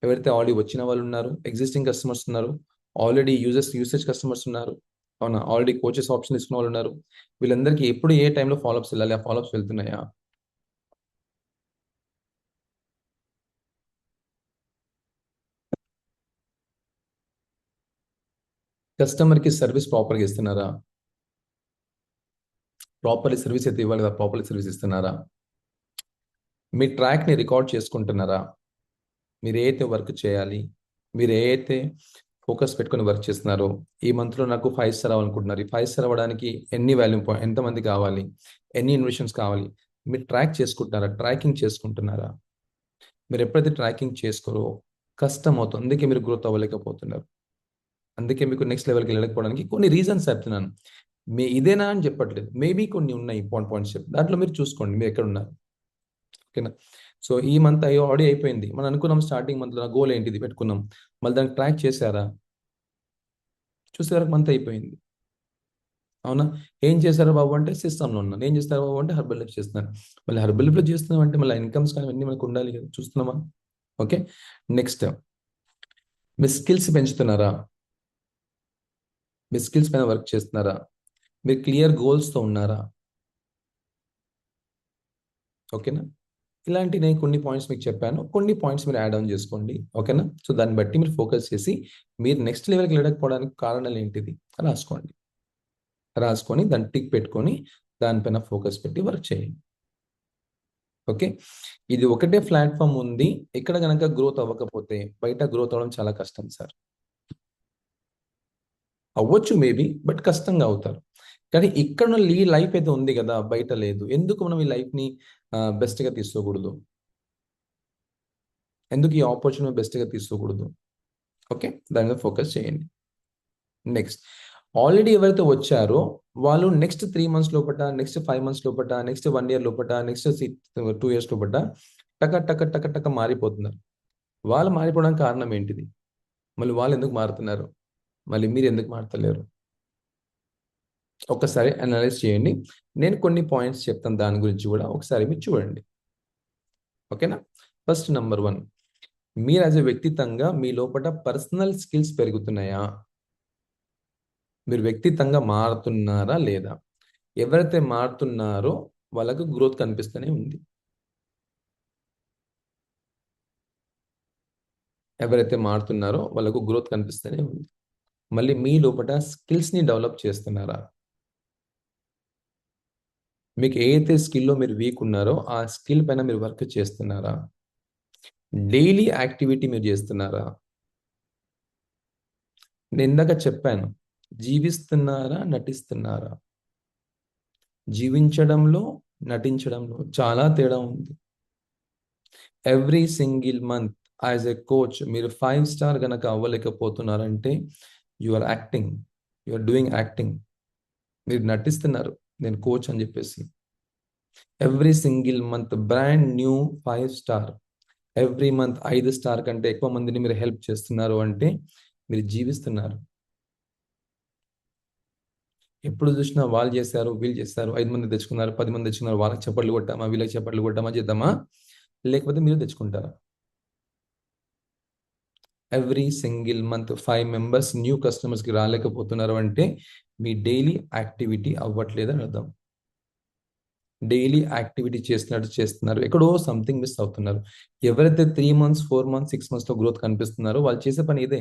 ఎవరైతే ఆల్రెడీ వచ్చిన వాళ్ళు ఉన్నారు, ఎగ్జిస్టింగ్ కస్టమర్స్ ఉన్నారు, ఆల్రెడీ యూసేజ్ కస్టమర్స్ ఉన్నారు, అవునా, ఆల్రెడీ కోచెస్ ఆప్షన్ తీసుకున్న వాళ్ళు ఉన్నారు. వీళ్ళందరికీ ఎప్పుడు ఏ టైంలో ఫాలోఅప్స్ వెళ్ళాలి, ఆ ఫాలోఅప్స్ వెళ్తున్నాయా? కస్టమర్కి సర్వీస్ ప్రాపర్గా ఇస్తున్నారా? ప్రాపర్లీ సర్వీస్ అయితే ఇవ్వాలి కదా, ప్రాపర్లీ సర్వీస్ ఇస్తున్నారా? మీ ట్రాక్ని రికార్డ్ చేసుకుంటున్నారా? మీరు ఏ అయితే వర్క్ చేయాలి, మీరు ఏ అయితే ఫోకస్ పెట్టుకొని వర్క్ చేస్తున్నారో, ఈ మంత్లో నాకు 5 స్టార్ అవ్వాలనుకుంటున్నారు, ఈ 5 స్టార్ అవ్వడానికి ఎన్ని వాల్యూ పాయింట్, ఎంతమంది కావాలి, ఎన్ని ఇన్వెషన్స్ కావాలి, మీరు ట్రాక్ చేసుకుంటున్నారా, ట్రాకింగ్ చేసుకుంటున్నారా? మీరు ఎప్పుడైతే ట్రాకింగ్ చేసుకోరో కష్టం అవుతుంది, అందుకే మీరు గ్రోత్ అవ్వలేకపోతున్నారు. అందుకే మీకు నెక్స్ట్ లెవెల్కి వెళ్ళకపోవడానికి కొన్ని రీజన్స్ చెప్తున్నాను. ఇదేనా అని చెప్పట్లేదు, మేబీ కొన్ని ఉన్నాయి ఇంపార్టెంట్ పాయింట్స్ దాంట్లో మీరు చూసుకోండి మీరు ఎక్కడ ఉన్నారు. ఓకేనా? సో ఈ మంత్ ఆల్రెడీ అయిపోయింది, మనం అనుకున్నాం స్టార్టింగ్ మంత్లో గోల్ ఏంటిది పెట్టుకున్నాం, మళ్ళీ దాన్ని ట్రాక్ చేశారా? చూసే వరకు మంత్ అయిపోయింది, అవునా? ఏం చేశారు బాబు అంటే సిస్టంలో ఉన్నాను. ఏం చేస్తారు బాబు అంటే హర్బల్ లైఫ్ చేస్తున్నాను. మళ్ళీ హర్బల్ లైఫ్లో చేస్తున్నాం అంటే మళ్ళీ ఇన్కమ్స్ కానీ అన్నీ మనకు ఉండాలి కదా, చూస్తున్నామా? ఓకే, నెక్స్ట్, మీ స్కిల్స్ పెంచుతున్నారా? మీ స్కిల్స్ పైన వర్క్ చేస్తున్నారా? మీరు క్లియర్ గోల్స్తో ఉన్నారా? ఓకేనా? ఇలాంటి నేను కొన్ని పాయింట్స్ మీకు చెప్పాను, కొన్ని పాయింట్స్ మీరు యాడ్ ఆన్ చేసుకోండి. ఓకేనా? సో దాన్ని బట్టి మీరు ఫోకస్ చేసి మీరు నెక్స్ట్ లెవెల్కి వెళ్ళకపోవడానికి కారణాలు ఏంటిది రాసుకోండి. రాసుకొని దాన్ని టిక్ పెట్టుకొని దానిపైన ఫోకస్ పెట్టి వర్క్ చేయండి. ఓకే, ఇది ఒకటే ప్లాట్ఫామ్ ఉంది, ఇక్కడ కనుక గ్రోత్ అవ్వకపోతే బయట గ్రోత్ అవ్వడం చాలా కష్టం సార్. అవ్వచ్చు మేబీ, బట్ కష్టంగా అవుతారు. కానీ ఇక్కడ లైఫ్ అయితే ఉంది కదా, బయట లేదు. ఎందుకు మనం ఈ లైఫ్ని బెస్ట్గా తీసుకోకూడదు? ఎందుకు ఈ ఆపర్చునిటీ బెస్ట్గా తీసుకోకూడదు? ఓకే, దాని మీద ఫోకస్ చేయండి. నెక్స్ట్, ఆల్రెడీ ఎవరైతే వచ్చారో వాళ్ళు నెక్స్ట్ 3 months లోపట, నెక్స్ట్ 5 months లోపట, నెక్స్ట్ 1 year లోపట, నెక్స్ట్ 2 years లోపట టక టక టక టక మారిపోతున్నారు. వాళ్ళు మారిపోవడానికి కారణం ఏంటిది? మళ్ళీ వాళ్ళు ఎందుకు మారుతున్నారు? మళ్ళీ మీరు ఎందుకు మారతలేరు? ఒకసారి అనలైజ్ చేయండి. నేను కొన్ని పాయింట్స్ చెప్తాను, దాని గురించి కూడా ఒకసారి మీరు చూడండి. ఓకేనా? ఫస్ట్ నెంబర్ 1, మీరు యాజ్ ఎ వ్యక్తిత్వంగా మీ లోపల పర్సనల్ స్కిల్స్ పెరుగుతున్నాయా? మీరు వ్యక్తిత్వంగా మారుతున్నారా లేదా? ఎవరైతే మారుతున్నారో వాళ్ళకు గ్రోత్ కనిపిస్తూనే ఉంది. ఎవరైతే మారుతున్నారో వాళ్ళకు గ్రోత్ కనిపిస్తూనే ఉంది. మళ్ళీ మీ లోపల స్కిల్స్ని డెవలప్ చేస్తున్నారా? మీకు ఏదైతే స్కిల్లో మీరు వీక్ ఉన్నారో ఆ స్కిల్ పైన మీరు వర్క్ చేస్తున్నారా? డైలీ యాక్టివిటీ మీరు చేస్తున్నారా? నేను ఇందాక చెప్పాను, జీవిస్తున్నారా, నటిస్తున్నారా? జీవించడంలో, నటించడంలో చాలా తేడా ఉంది. Every single month as a coach మీరు 5 స్టార్ కనుక అవ్వలేకపోతున్నారంటే you are acting, you are doing acting. మీరు నటిస్తున్నారు నేను కోచ్ అని చెప్పేసి. Every single month brand new 5 star, every month 5 star కంటే ఎక్కువ మందిని మీరు హెల్ప్ చేస్తున్నారు అంటే మీరు జీవిస్తున్నారు. ఎప్పుడు చూసినా వాళ్ళు చేశారు, వీళ్ళు చేశారు, 5 మంది తెచ్చుకున్నారు, 10 మంది తెచ్చుకున్నారు, వాళ్ళకి చప్పట్లు కొట్టామా, వీళ్ళకి చప్పట్లు కొట్టామా చేద్దామా, లేకపోతే మీరు తెచ్చుకుంటారా? Every single month 5 members new కస్టమర్స్కి రాలేకపోతున్నారు అంటే మీ డైలీ యాక్టివిటీ అవ్వట్లేదని అర్థం. డైలీ యాక్టివిటీ చేస్తున్నారు, ఎక్కడో సంథింగ్ మిస్ అవుతున్నారు. ఎవరైతే 3 months, 4 months, 6 monthsలో గ్రోత్ కనిపిస్తున్నారో వాళ్ళు చేసే పని ఇదే.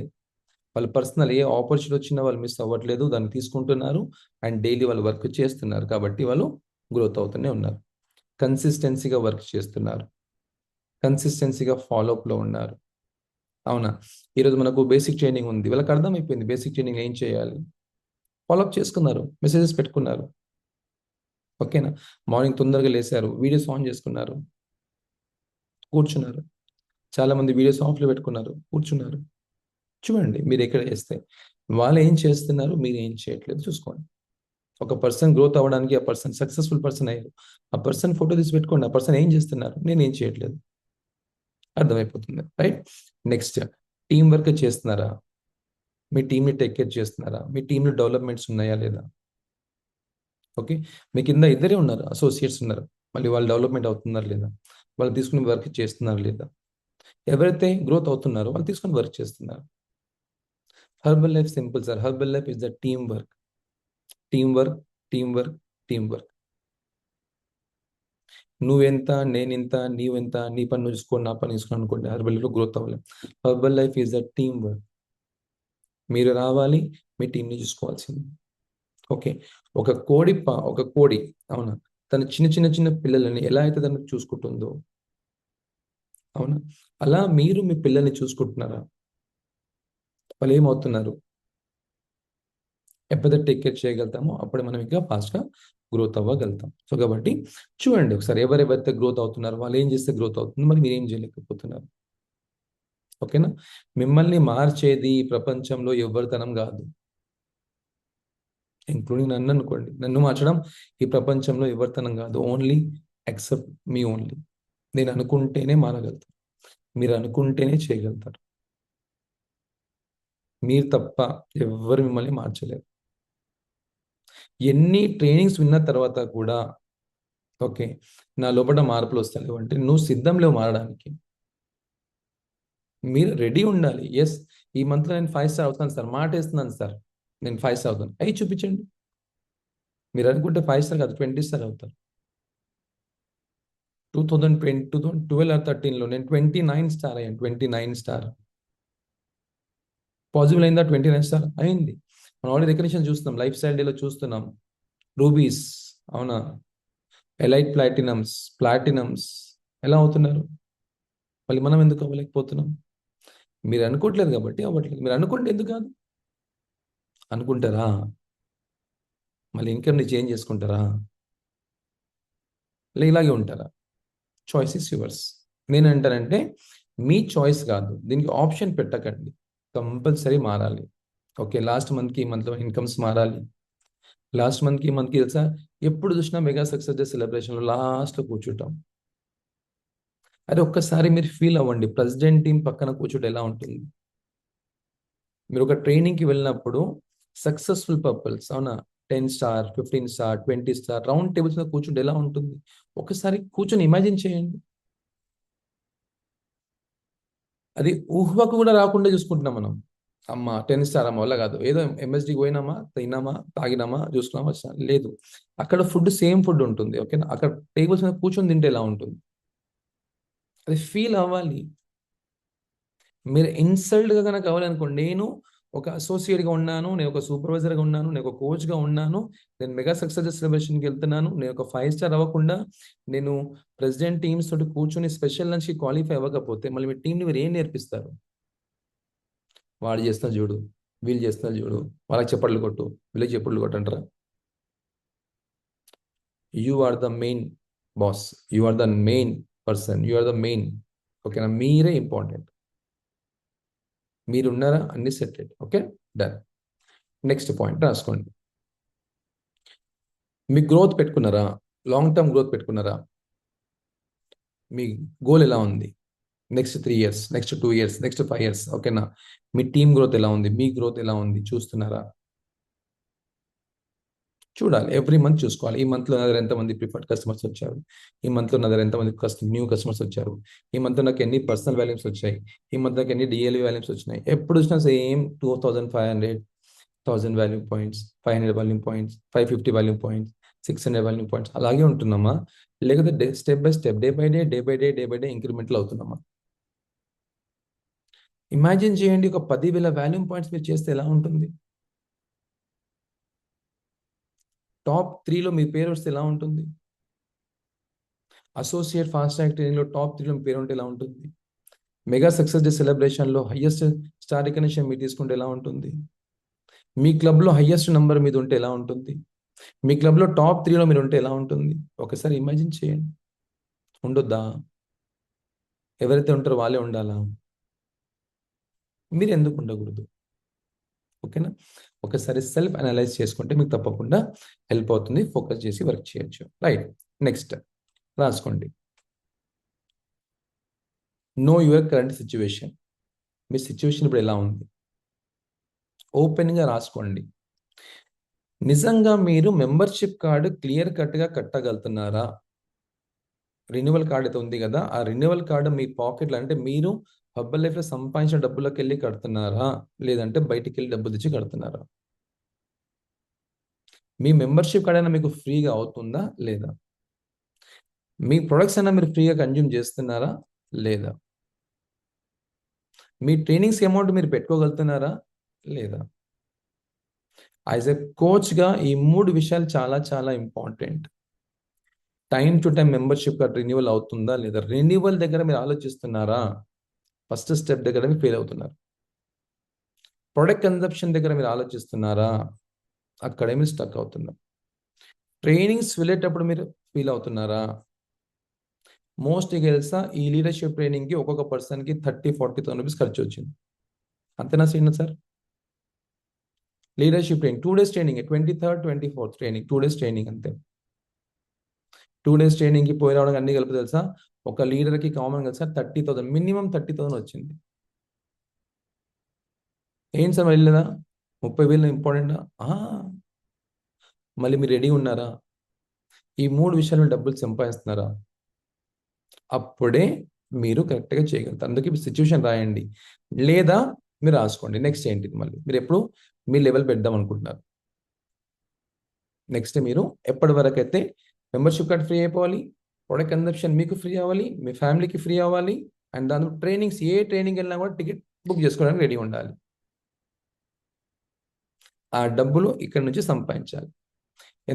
వాళ్ళు పర్సనల్ ఏ ఆపర్చునిటీ వచ్చినా వాళ్ళు మిస్ అవ్వట్లేదు, దాన్ని తీసుకుంటున్నారు అండ్ డైలీ వాళ్ళు వర్క్ చేస్తున్నారు కాబట్టి వాళ్ళు గ్రోత్ అవుతూనే ఉన్నారు. కన్సిస్టెన్సీగా వర్క్ చేస్తున్నారు, కన్సిస్టెన్సీగా ఫాలోఅప్లో ఉన్నారు. అవునా? ఈరోజు మనకు బేసిక్ ట్రైనింగ్ ఉంది, వాళ్ళకి అర్థమైపోయింది బేసిక్ ట్రైనింగ్ ఏం చేయాలి, ఫాలోఅప్ చేసుకున్నారు, మెసేజెస్ పెట్టుకున్నారు. ఓకేనా? మార్నింగ్ తొందరగా లేశారు, వీడియోస్ ఆన్ చేసుకున్నారు, కూర్చున్నారు. చాలామంది వీడియోస్ ఆఫ్లో పెట్టుకున్నారు, కూర్చున్నారు. చూడండి మీరు ఎక్కడ చేస్తే వాళ్ళు ఏం చేస్తున్నారు, మీరు ఏం చేయట్లేదు చూసుకోండి. ఒక పర్సన్ గ్రోత్ అవ్వడానికి, ఆ పర్సన్ సక్సెస్ఫుల్ పర్సన్ అయ్యారు, ఆ పర్సన్ ఫోటో తీసి పెట్టుకోండి, ఆ పర్సన్ ఏం చేస్తున్నారు, నేను ఏం చేయట్లేదు, అర్థమైపోతుంది. రైట్? నెక్స్ట్, టీం వర్క్ చేస్తున్నారా? మీ టీంని టేక్ కేర్ చేస్తున్నారా? మీ టీంలో డెవలప్మెంట్స్ ఉన్నాయా లేదా? ఓకే, మీ కింద ఇద్దరే ఉన్నారు, అసోసియేట్స్ ఉన్నారు, మళ్ళీ వాళ్ళు డెవలప్మెంట్ అవుతున్నారు లేదా? వాళ్ళు తీసుకుని వర్క్ చేస్తున్నారు లేదా? ఎవరైతే గ్రోత్ అవుతున్నారో వాళ్ళు తీసుకొని వర్క్ చేస్తున్నారు. Herbal life simple sir. Herbal life is the team work, team work, team work, team work. నువ్వెంత, నేనెంత, నీవెంత, నీ పని నువ్వు చూసుకో, నా పని చూసుకో అనుకోండి, హెర్బల్ లైఫ్లో గ్రోత్ అవ్వలేం. Herbalife is the team work. మీరు రావాలి, మీ టీంని చూసుకోవాల్సింది. ఓకే. ఒక కోడి అవునా, తన చిన్న చిన్న చిన్న పిల్లలని ఎలా అయితే తను చూసుకుంటుందో, అవునా, అలా మీరు మీ పిల్లల్ని చూసుకుంటున్నారా? వాళ్ళు ఏమవుతున్నారు? ఎప్పుడైతే టేక్ కేర్ చేయగలుగుతామో అప్పుడు మనం ఇంకా ఫాస్ట్గా గ్రోత్ అవ్వగలుగుతాం. సో కాబట్టి చూడండి ఒకసారి, ఎవరెవరైతే గ్రోత్ అవుతున్నారో వాళ్ళు ఏం చేస్తే గ్రోత్ అవుతుంది, మరి మీరు ఏం చేయలేకపోతున్నారు. ఓకేనా? మిమ్మల్ని మార్చేది ఈ ప్రపంచంలో ఎవరితనం కాదు, ఇంక్లూడింగ్ నన్ను అనుకోండి. నన్ను మార్చడం ఈ ప్రపంచంలో ఎవరితనం కాదు. ఓన్లీ ఎక్సెప్ట్ మీ ఓన్లీ. నేను అనుకుంటేనే మారగలుగుతాను, మీరు అనుకుంటేనే చేయగలుగుతారు. మీరు తప్ప ఎవరు మిమ్మల్ని మార్చలేరు. ఎన్ని ట్రైనింగ్స్ విన్న తర్వాత కూడా ఓకే నా లోపల మార్పులు వస్తలేవు అంటే నువ్వు సిద్ధం లేవు మారడానికి. మీరు రెడీ ఉండాలి. ఎస్, ఈ మంత్లో నేను 5 స్టార్ అవుతాను సార్, మాట వేస్తున్నాను సార్, నేను 5 స్టార్ అవుతాను, అవి చూపించండి. మీరు అనుకుంటే 5 స్టార్ కాదు, 20 స్టార్ అవుతారు. 2012 ఆర్ 13లో నేను 29 స్టార్ అయ్యాను. 29 స్టార్ పాసిబుల్ అయిందా? 29 స్టార్ అయింది. మనం ఆల్రెడీ రికగ్నిషన్ చూస్తున్నాం, లైఫ్ స్టైల్ డేలో చూస్తున్నాం. రూబీస్, అవునా, ఎలైట్ ప్లాటినమ్స్ ఎలా అవుతున్నారు? మళ్ళీ మనం ఎందుకు అవ్వలేకపోతున్నాం? మీరు అనుకోవట్లేదు కాబట్టి అవ్వట్లేదు. మీరు అనుకుంటే ఎందుకు కాదు? అనుకుంటారా? మళ్ళీ ఇన్కమ్ని చేంజ్ చేసుకుంటారా? ఇలాగే ఉంటారా? Choice is yours. నేనంటానంటే మీ చాయిస్ కాదు, దీనికి ఆప్షన్ పెట్టకండి, కంపల్సరీ మారాలి. ఓకే, లాస్ట్ మంత్కి ఈ మంత్లో ఇన్కమ్స్ మారాలి. లాస్ట్ మంత్కి ఈ మంత్కి తెలుసా, ఎప్పుడు చూసినా మెగా సక్సెస్ డే సెలబ్రేషన్లో లాస్ట్లో కూర్చుంటాం. అరే ఒక్కసారి మీరు ఫీల్ అవ్వండి, ప్రెసిడెంట్ టీం పక్కన కూర్చుంటే ఎలా ఉంటుంది? మీరు ఒక ట్రైనింగ్కి వెళ్ళినప్పుడు సక్సెస్ఫుల్ పర్పల్స్, అవునా, 10 star, 15 star, 20 star round tables మీద కూర్చుంటే ఎలా ఉంటుంది? ఒకసారి కూర్చొని ఇమాజిన్ చేయండి. అది ఊహకు కూడా రాకుండా చూసుకుంటున్నాం మనం. అమ్మ 10 స్టార్ అమ్మ వల్ల కాదు, ఏదో ఎంఎస్డికి పోయినామా, తిన్నామా, తాగినామా, చూసుకున్నామా, లేదు. అక్కడ ఫుడ్ సేమ్ ఫుడ్ ఉంటుంది. ఓకేనా? అక్కడ టేబుల్స్ మీద కూర్చొని తింటే ఎలా ఉంటుంది? అది ఫీల్ అవ్వాలి. మీరు ఇన్సల్ట్గా కనుక కావాలనుకోండి, నేను ఒక అసోసియేట్గా ఉన్నాను, నేను ఒక సూపర్వైజర్గా ఉన్నాను, నేను ఒక కోచ్గా ఉన్నాను, నేను మెగా సక్సెస్ సెలబ్రేషన్కి వెళ్తున్నాను, నేను ఒక 5 స్టార్ అవ్వకుండా నేను ప్రెసిడెంట్ టీమ్స్ తోటి కూర్చొని స్పెషల్ లంచ్కి క్వాలిఫై అవ్వకపోతే మళ్ళీ మీ టీంని మీరు ఏం నేర్పిస్తారు? వాడు చేస్తున్నా చూడు, వీళ్ళు చేస్తున్నా చూడు, వాళ్ళకి చెప్పట్లు కొట్టు, వీళ్ళకి చెప్పట్లు కొట్టంటారా? You are the main boss, you are the main person, you are the main. ఓకేనా? మీరే ఇంపార్టెంట్. మీరున్నారా, అన్ని సెటెడ్. Okay, done. నెక్స్ట్ పాయింట్ రాసుకోండి. మీ గ్రోత్ పెట్టుకున్నారా? లాంగ్ టర్మ్ గ్రోత్ పెట్టుకున్నారా? మీ గోల్ ఎలా ఉంది? Next 3 years, next 2 years, next 5 years. ఓకేనా? మీ టీమ్ గ్రోత్ ఎలా ఉంది? మీ గ్రోత్ ఎలా ఉంది? చూస్తున్నారా? చూడాలి, ఎవ్రీ మంత్ చూసుకోవాలి. ఈ మంత్లో నా దగ్గర ఎంతమంది ప్రిఫర్డ్ కస్టమర్స్ వచ్చారు, ఈ మంత్లో నా దగ్గర ఎంతమంది న్యూ కస్టమర్స్ వచ్చారు, ఈ మంత్లో నాకు ఎన్ని పర్సనల్ వాల్యూమ్స్ వచ్చాయి, ఈ మంత్ నాకు ఎన్ని డిఎల్వి వాల్యూమ్స్ వచ్చినాయి. ఎప్పుడు చూసినా same 2500, 1000 volume points, 500 volume points, 550 volume points, 600 volume points, అలాగే ఉంటున్నామా? లేకపోతే step by step, day by day ఇంక్రిమెంట్లు అవుతున్నామా? ఇమాజిన్ చేయండి, ఒక 10,000 వాల్యూమ్ పాయింట్స్ మీరు చేస్తే ఎలా ఉంటుంది? టాప్ 3లో మీ పేరు వస్తే ఎలా ఉంటుంది? అసోసియేట్ ఫాస్ట్ ట్రాక్ ట్రైనింగ్లో టాప్ 3లో మీ పేరు ఉంటే ఎలా ఉంటుంది? మెగా సక్సెస్ డే సెలబ్రేషన్లో హైయెస్ట్ స్టార్ రికగ్నిషన్ మీరు తీసుకుంటే ఎలా ఉంటుంది? మీ క్లబ్లో హైయెస్ట్ నెంబర్ మీద ఉంటే ఎలా ఉంటుంది? మీ క్లబ్లో టాప్ 3లో మీరు ఉంటే ఎలా ఉంటుంది? ఒకసారి ఇమాజిన్ చేయండి. ఉండొద్దా? ఎవరైతే ఉంటారో వాళ్ళే ఉండాలా? మీరు ఎందుకు ఉండకూడదు? ఓకేనా? ఒకసారి సెల్ఫ్ అనలైజ్ చేసుకుంటే మీకు తప్పకుండా హెల్ప్ అవుతుంది, ఫోకస్ చేసి వర్క్ చేయొచ్చు. రైట్, నెక్స్ట్ రాసుకోండి. Know your current situation. మీ సిచ్యువేషన్ ఇప్పుడు ఎలా ఉంది? ఓపెన్గా రాసుకోండి. నిజంగా మీరు మెంబర్షిప్ కార్డు క్లియర్ కట్గా కట్టగలుగుతున్నారా? రెన్యువల్ కార్డ్ అయితే ఉంది కదా, ఆ రెన్యువల్ కార్డు మీ పాకెట్లో, అంటే మీరు హర్బల్ లైఫ్లో సంపాదించిన డబ్బులకి వెళ్ళి కడుతున్నారా, లేదంటే బయటికి వెళ్ళి డబ్బులు తెచ్చి కడుతున్నారా? మీ మెంబర్షిప్ కార్డ్ అయినా మీకు ఫ్రీగా అవుతుందా లేదా? మీ ప్రొడక్ట్స్ అయినా మీరు ఫ్రీగా కన్జ్యూమ్ చేస్తున్నారా లేదా? మీ ట్రైనింగ్స్ అమౌంట్ మీరు పెట్టుకోగలుగుతున్నారా లేదా? యాజ్ ఎ కోచ్గా ఈ 3 విషయాలు చాలా చాలా important. Time to time membership card renewal అవుతుందా లేదా? రెన్యువల్ దగ్గర మీరు ఆలోచిస్తున్నారా? ఫస్ట్ స్టెప్ దగ్గర మీరు ఫెయిల్ అవుతున్నారు. ప్రొడక్ట్ కన్సంప్షన్ దగ్గర మీరు ఆలోచిస్తున్నారా? అక్కడే మీరు స్టక్ అవుతున్నారు. ట్రైనింగ్స్ వెళ్ళేటప్పుడు మీరు ఫీల్ అవుతున్నారా? మోస్ట్గా తెలుసా, ఈ లీడర్షిప్ ట్రైనింగ్కి ఒక్కొక్క పర్సన్కి 30,000-40,000 రూపీస్ ఖర్చు వచ్చింది. అంతేనా Srinath sir? Leadership training 2 days training, 23rd 24th training, 2 days training అంతే. 2 days ట్రైనింగ్కి పోయి రావడం అన్ని కలిపి తెలుసా, ఒక లీడర్కి కామన్ తెలుసా 30,000, మినిమం 30,000 వచ్చింది. ఏం సార్ వెళ్ళలేదా? 30,000 ఇంపార్టెంటా? మళ్ళీ మీరు రెడీ ఉన్నారా? ఈ 3 విషయాలు డబ్బులు సంపాదిస్తున్నారా? అప్పుడే మీరు కరెక్ట్గా చేయగలుగుతారు. అందుకే ఇప్పుడు సిచ్యువేషన్ రాయండి, లేదా మీరు రాసుకోండి. నెక్స్ట్ ఏంటిది, మళ్ళీ మీరు ఎప్పుడు మీ లెవెల్ పెడదాం అనుకుంటున్నారు? నెక్స్ట్ మీరు ఎప్పటి వరకు అయితే మెంబర్షిప్ కార్డ్ ఫ్రీ అయిపోవాలి, ప్రొడక్ట్ కన్సంప్షన్ మీకు ఫ్రీ అవ్వాలి, మీ ఫ్యామిలీకి ఫ్రీ అవ్వాలి, అండ్ దాని ట్రైనింగ్స్, ఏ ట్రైనింగ్ వెళ్ళినా కూడా టికెట్ బుక్ చేసుకోవడానికి రెడీ ఉండాలి. ఆ డబ్బులు ఇక్కడ నుంచి సంపాదించాలి.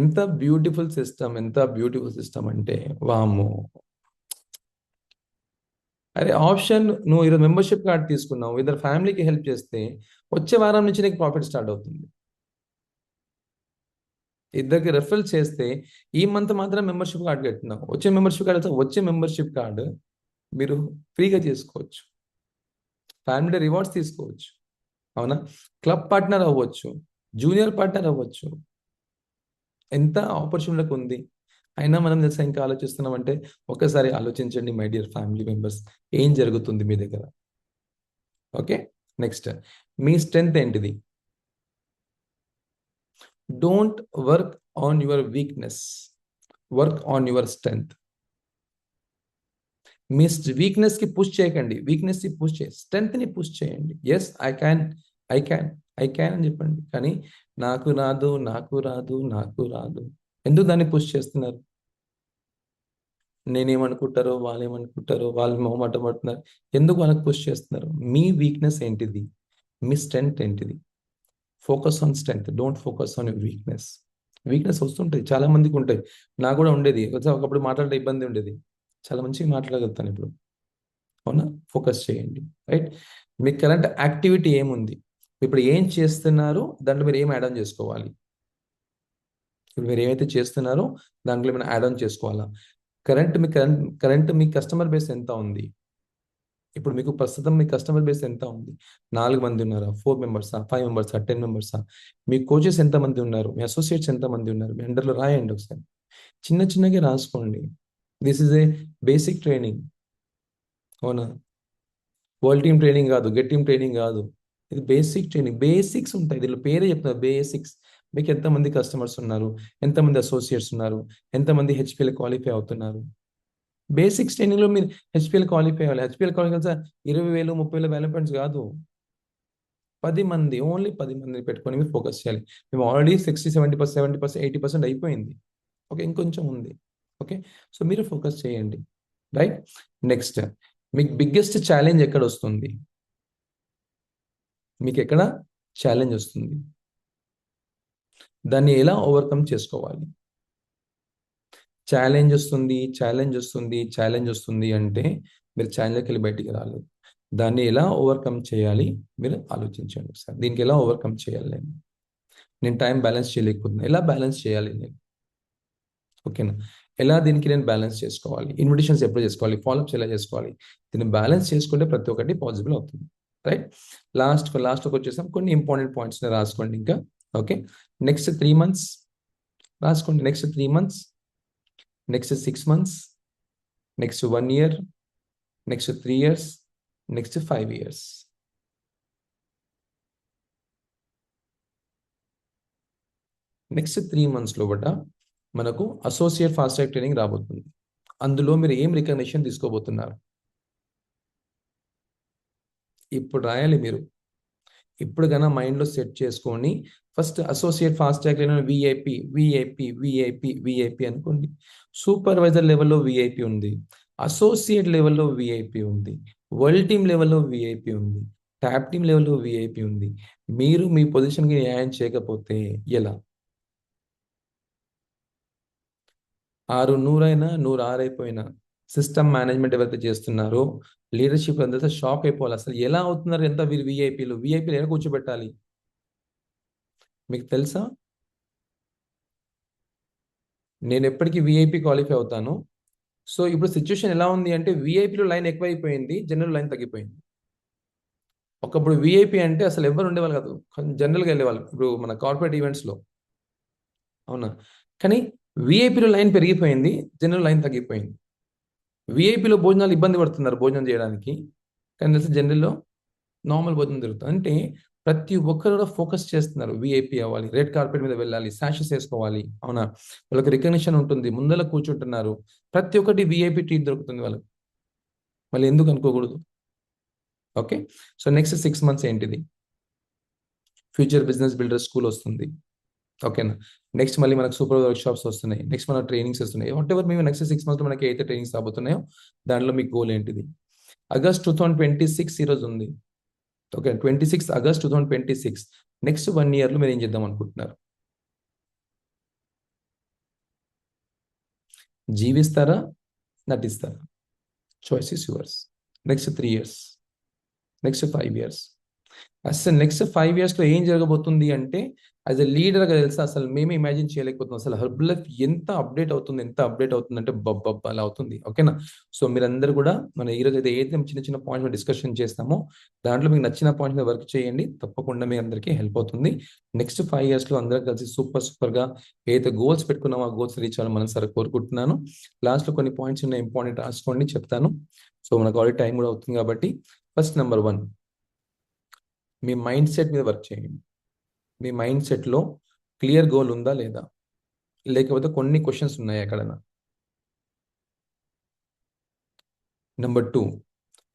ఎంత బ్యూటిఫుల్ సిస్టమ్, ఎంత బ్యూటిఫుల్ సిస్టమ్ అంటే వాము. అరే ఆప్షన్, నువ్వు ఈరోజు మెంబర్షిప్ కార్డ్ తీసుకున్నావు, ఇద్దరు ఫ్యామిలీకి హెల్ప్ చేస్తే వచ్చే వారం నుంచి నీకు ప్రాఫిట్ స్టార్ట్ అవుతుంది. ఇద్దరికి రెఫరల్ చేస్తే ఈ మంత్ మాత్రం మెంబర్షిప్ కార్డ్ కట్టినావు, వచ్చే మెంబర్షిప్ కార్డు మీరు ఫ్రీగా చేసుకోవచ్చు, ఫ్యామిలీ రివార్డ్స్ తీసుకోవచ్చు, అవునా? క్లబ్ పార్ట్నర్ అవ్వచ్చు, జూనియర్ పార్ట్నర్ అవ్వచ్చు. ఎంత ఆపర్చునిటీ ఉంది. అయినా మనం తెలుసా ఇంకా ఆలోచిస్తున్నామంటే, ఒకసారి ఆలోచించండి మై డియర్ ఫ్యామిలీ మెంబర్స్, ఏం జరుగుతుంది మీ దగ్గర? ఓకే, నెక్స్ట్ మీ స్ట్రెంగ్త్ ఏంటిది? Don't work on your weakness, work on your strength. మీ వీక్నెస్ కి పుష్ చేయకండి, వీక్నెస్ కి పుష్ చేయండి, స్ట్రెంగ్త్ ని పుష్ చేయండి. Yes I can, I can, I can అని చెప్పండి. కానీ నాకు రాదు, నాకు రాదు, నాకు రాదు, ఎందుకు దాన్ని పుష్ చేస్తున్నారు? నేనేమనుకుంటారో, వాళ్ళు ఏమనుకుంటారో, వాళ్ళు మొహమాట పడుతున్నారు, ఎందుకు వాళ్ళకి పుష్ చేస్తున్నారు? మీ వీక్నెస్ ఏంటిది? మీ స్ట్రెంగ్త్ ఏంటిది? Focus on strength, don't focus on your weakness. Weakness వస్తుంటాయి, చాలా మందికి ఉంటాయి, నాకు కూడా ఉండేది. ఒకప్పుడు మాట్లాడే ఇబ్బంది ఉండేది, చాలా మంచిగా మాట్లాడగలుగుతాను ఇప్పుడు, అవునా? ఫోకస్ చేయండి, రైట్? మీ కరెంట్ యాక్టివిటీ ఏముంది, ఇప్పుడు ఏం చేస్తున్నారు, దాంట్లో మీరు ఏం యాడ్ ఆన్ చేసుకోవాలి? ఇప్పుడు మీరు ఏమైతే చేస్తున్నారో దాంట్లో ఏమైనా యాడ్ ఆన్ చేసుకోవాలా? కరెంట్ మీ కస్టమర్ బేస్ ఎంత ఉంది? ఇప్పుడు మీకు ప్రస్తుతం మీ కస్టమర్ బేస్ ఎంత ఉంది? 4 మంది ఉన్నారా, 4 మెంబర్సా, 5 మెంబర్సా, 10 మెంబర్సా? మీ కోచెస్ ఎంతమంది ఉన్నారు, మీ అసోసియేట్స్ ఎంతమంది ఉన్నారు? మీ అండర్లో రాయండి ఒకసారి, చిన్న చిన్నగా రాసుకోండి. This is a basic training, అవునా? వరల్డ్ టీమ్ ట్రైనింగ్ కాదు, గెట్ టీమ్ ట్రైనింగ్ కాదు, ఇది బేసిక్ ట్రైనింగ్. బేసిక్స్ ఉంటాయి దీనిలో, పేరే చెప్తున్నారు బేసిక్స్. మీకు ఎంతమంది కస్టమర్స్ ఉన్నారు, ఎంతమంది అసోసియేట్స్ ఉన్నారు, ఎంతమంది హెచ్పిఎల్ క్వాలిఫై అవుతున్నారు? బేసిక్స్ ట్రైనింగ్లో మీరు హెచ్పిఎల్ క్వాలిఫై అవ్వాలి. హెచ్పిఎల్ క్వాలిఫై 20,000 30,000 వాల్యూ పాయింట్స్ కాదు, 10 మంది, ఓన్లీ 10 మందిని పెట్టుకొని మీరు ఫోకస్ చేయాలి. మేము ఆల్రెడీ 60-70%, 70%, 80% అయిపోయింది. ఓకే, ఇంకొంచెం ఉంది. ఓకే, సో మీరు ఫోకస్ చేయండి, రైట్? నెక్స్ట్, మీకు బిగ్గెస్ట్ ఛాలెంజ్ ఎక్కడ వస్తుంది? మీకు ఎక్కడ ఛాలెంజ్ వస్తుంది? దాన్ని ఎలా ఓవర్కమ్ చేసుకోవాలి? ఛాలెంజ్ వస్తుంది, ఛాలెంజ్ వస్తుంది, ఛాలెంజ్ వస్తుంది అంటే మీరు ఛాలెంజ్కి వెళ్ళి బయటికి రాలేదు. దాన్ని ఎలా ఓవర్కమ్ చేయాలి మీరు ఆలోచించండి ఒకసారి. దీనికి ఎలా ఓవర్కమ్ చేయాలి? నేను టైం బ్యాలెన్స్ చేయలేకపోతున్నాను, ఎలా బ్యాలెన్స్ చేయాలి నేను? ఓకేనా? ఎలా దీనికి నేను బ్యాలెన్స్ చేసుకోవాలి? ఇన్విటేషన్స్ ఎప్పుడు చేసుకోవాలి? ఫాలోఅప్స్ ఎలా చేసుకోవాలి? దీన్ని బ్యాలెన్స్ చేసుకుంటే ప్రతి ఒక్కటి పాసిబుల్ అవుతుంది, రైట్? లాస్ట్కి వచ్చేసాం, కొన్ని ఇంపార్టెంట్ పాయింట్స్ రాసుకోండి ఇంకా. ఓకే, నెక్స్ట్ 3 months రాసుకోండి, next 3 months, next 6 months, next 1 year, next 3 years, next 5 years. Next 3 months లోపల మనకు అసోసియేట్ ఫాస్ట్ ట్రాక్ ట్రైనింగ్ రాబోతుంది. అందులో మీరు ఏం రికగ్నిషన్ తీసుకోబోతున్నారు? ఇప్పుడు రాయాలి మీరు. ఇప్పుడు కన్నా మైండ్లో సెట్ చేసుకొని first associate fast track VIP VIP VIP VIP అనుకోండి. సూపర్వైజర్ లెవెల్లో విఐపి ఉంది, అసోసియేట్ లెవెల్లో విఐపి ఉంది, వరల్డ్ టీమ్ లెవెల్లో విఐపి ఉంది, ట్యాప్ టీమ్ లెవెల్లో విఐపి ఉంది. మీరు మీ పొజిషన్కి న్యాయం చేయకపోతే ఎలా? 600 అయినా 106 అయిపోయినా సిస్టమ్ మేనేజ్మెంట్ ఎవరైతే చేస్తున్నారో లీడర్షిప్ అందరితో షాక్ అయిపోవాలి. అసలు ఎలా అవుతున్నారు ఎంత వీరు విఐపీలు ఎలా కూర్చోబెట్టాలి? మీకు తెలుసా? నేను ఎప్పటికీ విఐపి క్వాలిఫై అవుతాను. సో ఇప్పుడు సిచ్యువేషన్ ఎలా ఉంది అంటే విఐపిలో లైన్ ఎక్కువైపోయింది, జనరల్ లైన్ తగ్గిపోయింది. ఒకప్పుడు విఐపి అంటే అసలు ఎవరు ఉండేవాళ్ళు కాదు, జనరల్గా వెళ్ళేవాళ్ళు. ఇప్పుడు మన కార్పొరేట్ ఈవెంట్స్లో, అవునా? కానీ విఐపిలో లైన్ పెరిగిపోయింది, జనరల్ లైన్ తగ్గిపోయింది. విఐపిలో భోజనాలు ఇబ్బంది పడుతున్నారు భోజనం చేయడానికి, కానీ తెలిసి జనరల్లో నార్మల్ భోజనం జరుగుతుంది. అంటే ప్రతి ఒక్కరు కూడా ఫోకస్ చేస్తున్నారు, విఐపి అవ్వాలి, రెడ్ కార్పెట్ మీద వెళ్ళాలి, సాషెస్ వేసుకోవాలి, అవునా? వాళ్ళకి రికగ్నిషన్ ఉంటుంది, ముందర కూర్చుంటున్నారు, ప్రతి ఒక్కటి విఐపి ట్రీట్ దొరుకుతుంది వాళ్ళకి. మళ్ళీ ఎందుకు అనుకోకూడదు? ఓకే, సో నెక్స్ట్ 6 months ఏంటిది? ఫ్యూచర్ బిజినెస్ బిల్డర్ స్కూల్ వస్తుంది, ఓకేనా? నెక్స్ట్ మళ్ళీ మనకు సూపర్ వర్క్షాప్స్ వస్తున్నాయి, నెక్స్ట్ మన ట్రైనింగ్స్ వస్తున్నాయి. వాట్ ఎవర్ మేము నెక్స్ట్ 6 months మనకి అయితే ట్రైనింగ్స్ రాబోతున్నాయో దాంట్లో మీకు గోల్ ఏంటిది? ఆగస్ట్ 2026 ఈరోజు ఉంది, ఓకే? 26 ఆగస్ట్ 2026. నెక్స్ట్ 1 yearలో మీరు ఏం చేద్దాం అనుకుంటున్నారు? జీవిస్తారా, నటిస్తారా? Choice is yours. Next 3 years, next 5 years. అసలు నెక్స్ట్ 5 yearsలో ఏం జరగబోతుంది అంటే యాజ్ ఎ లీడర్గా తెలుసా అసలు మేమే ఇమాజిన్ చేయలేకపోతున్నాం. అసలు హెర్బల్ లైఫ్ ఎంత అప్డేట్ అవుతుంది అంటే బబ్బ అలా అవుతుంది, ఓకేనా? సో మీరందరూ కూడా మన ఈరోజు అయితే చిన్న చిన్న పాయింట్స్ డిస్కషన్ చేస్తామో దాంట్లో మీకు నచ్చిన పాయింట్స్ మీద వర్క్ చేయండి, తప్పకుండా మీ అందరికీ హెల్ప్ అవుతుంది. నెక్స్ట్ 5 yearsలో అందరం కలిసి సూపర్గా ఏదైతే గోల్స్ పెట్టుకున్నామో ఆ గోల్స్ రీచ్ అవ్వాలని మనం సరే కోరుకుంటున్నాను. లాస్ట్లో కొన్ని పాయింట్స్ ఉన్నాయి, ఇంపార్టెంట్ రాసుకోండి, చెప్తాను. సో మనకు ఆల్రెడీ టైం కూడా అవుతుంది కాబట్టి ఫస్ట్ నెంబర్ 1, మీ మైండ్ సెట్ మీద వర్క్ చేయండి. మీ మైండ్ సెట్లో క్లియర్ గోల్ ఉందా లేదా, లేకపోతే కొన్ని క్వశ్చన్స్ ఉన్నాయి ఎక్కడైనా? నెంబర్ 2,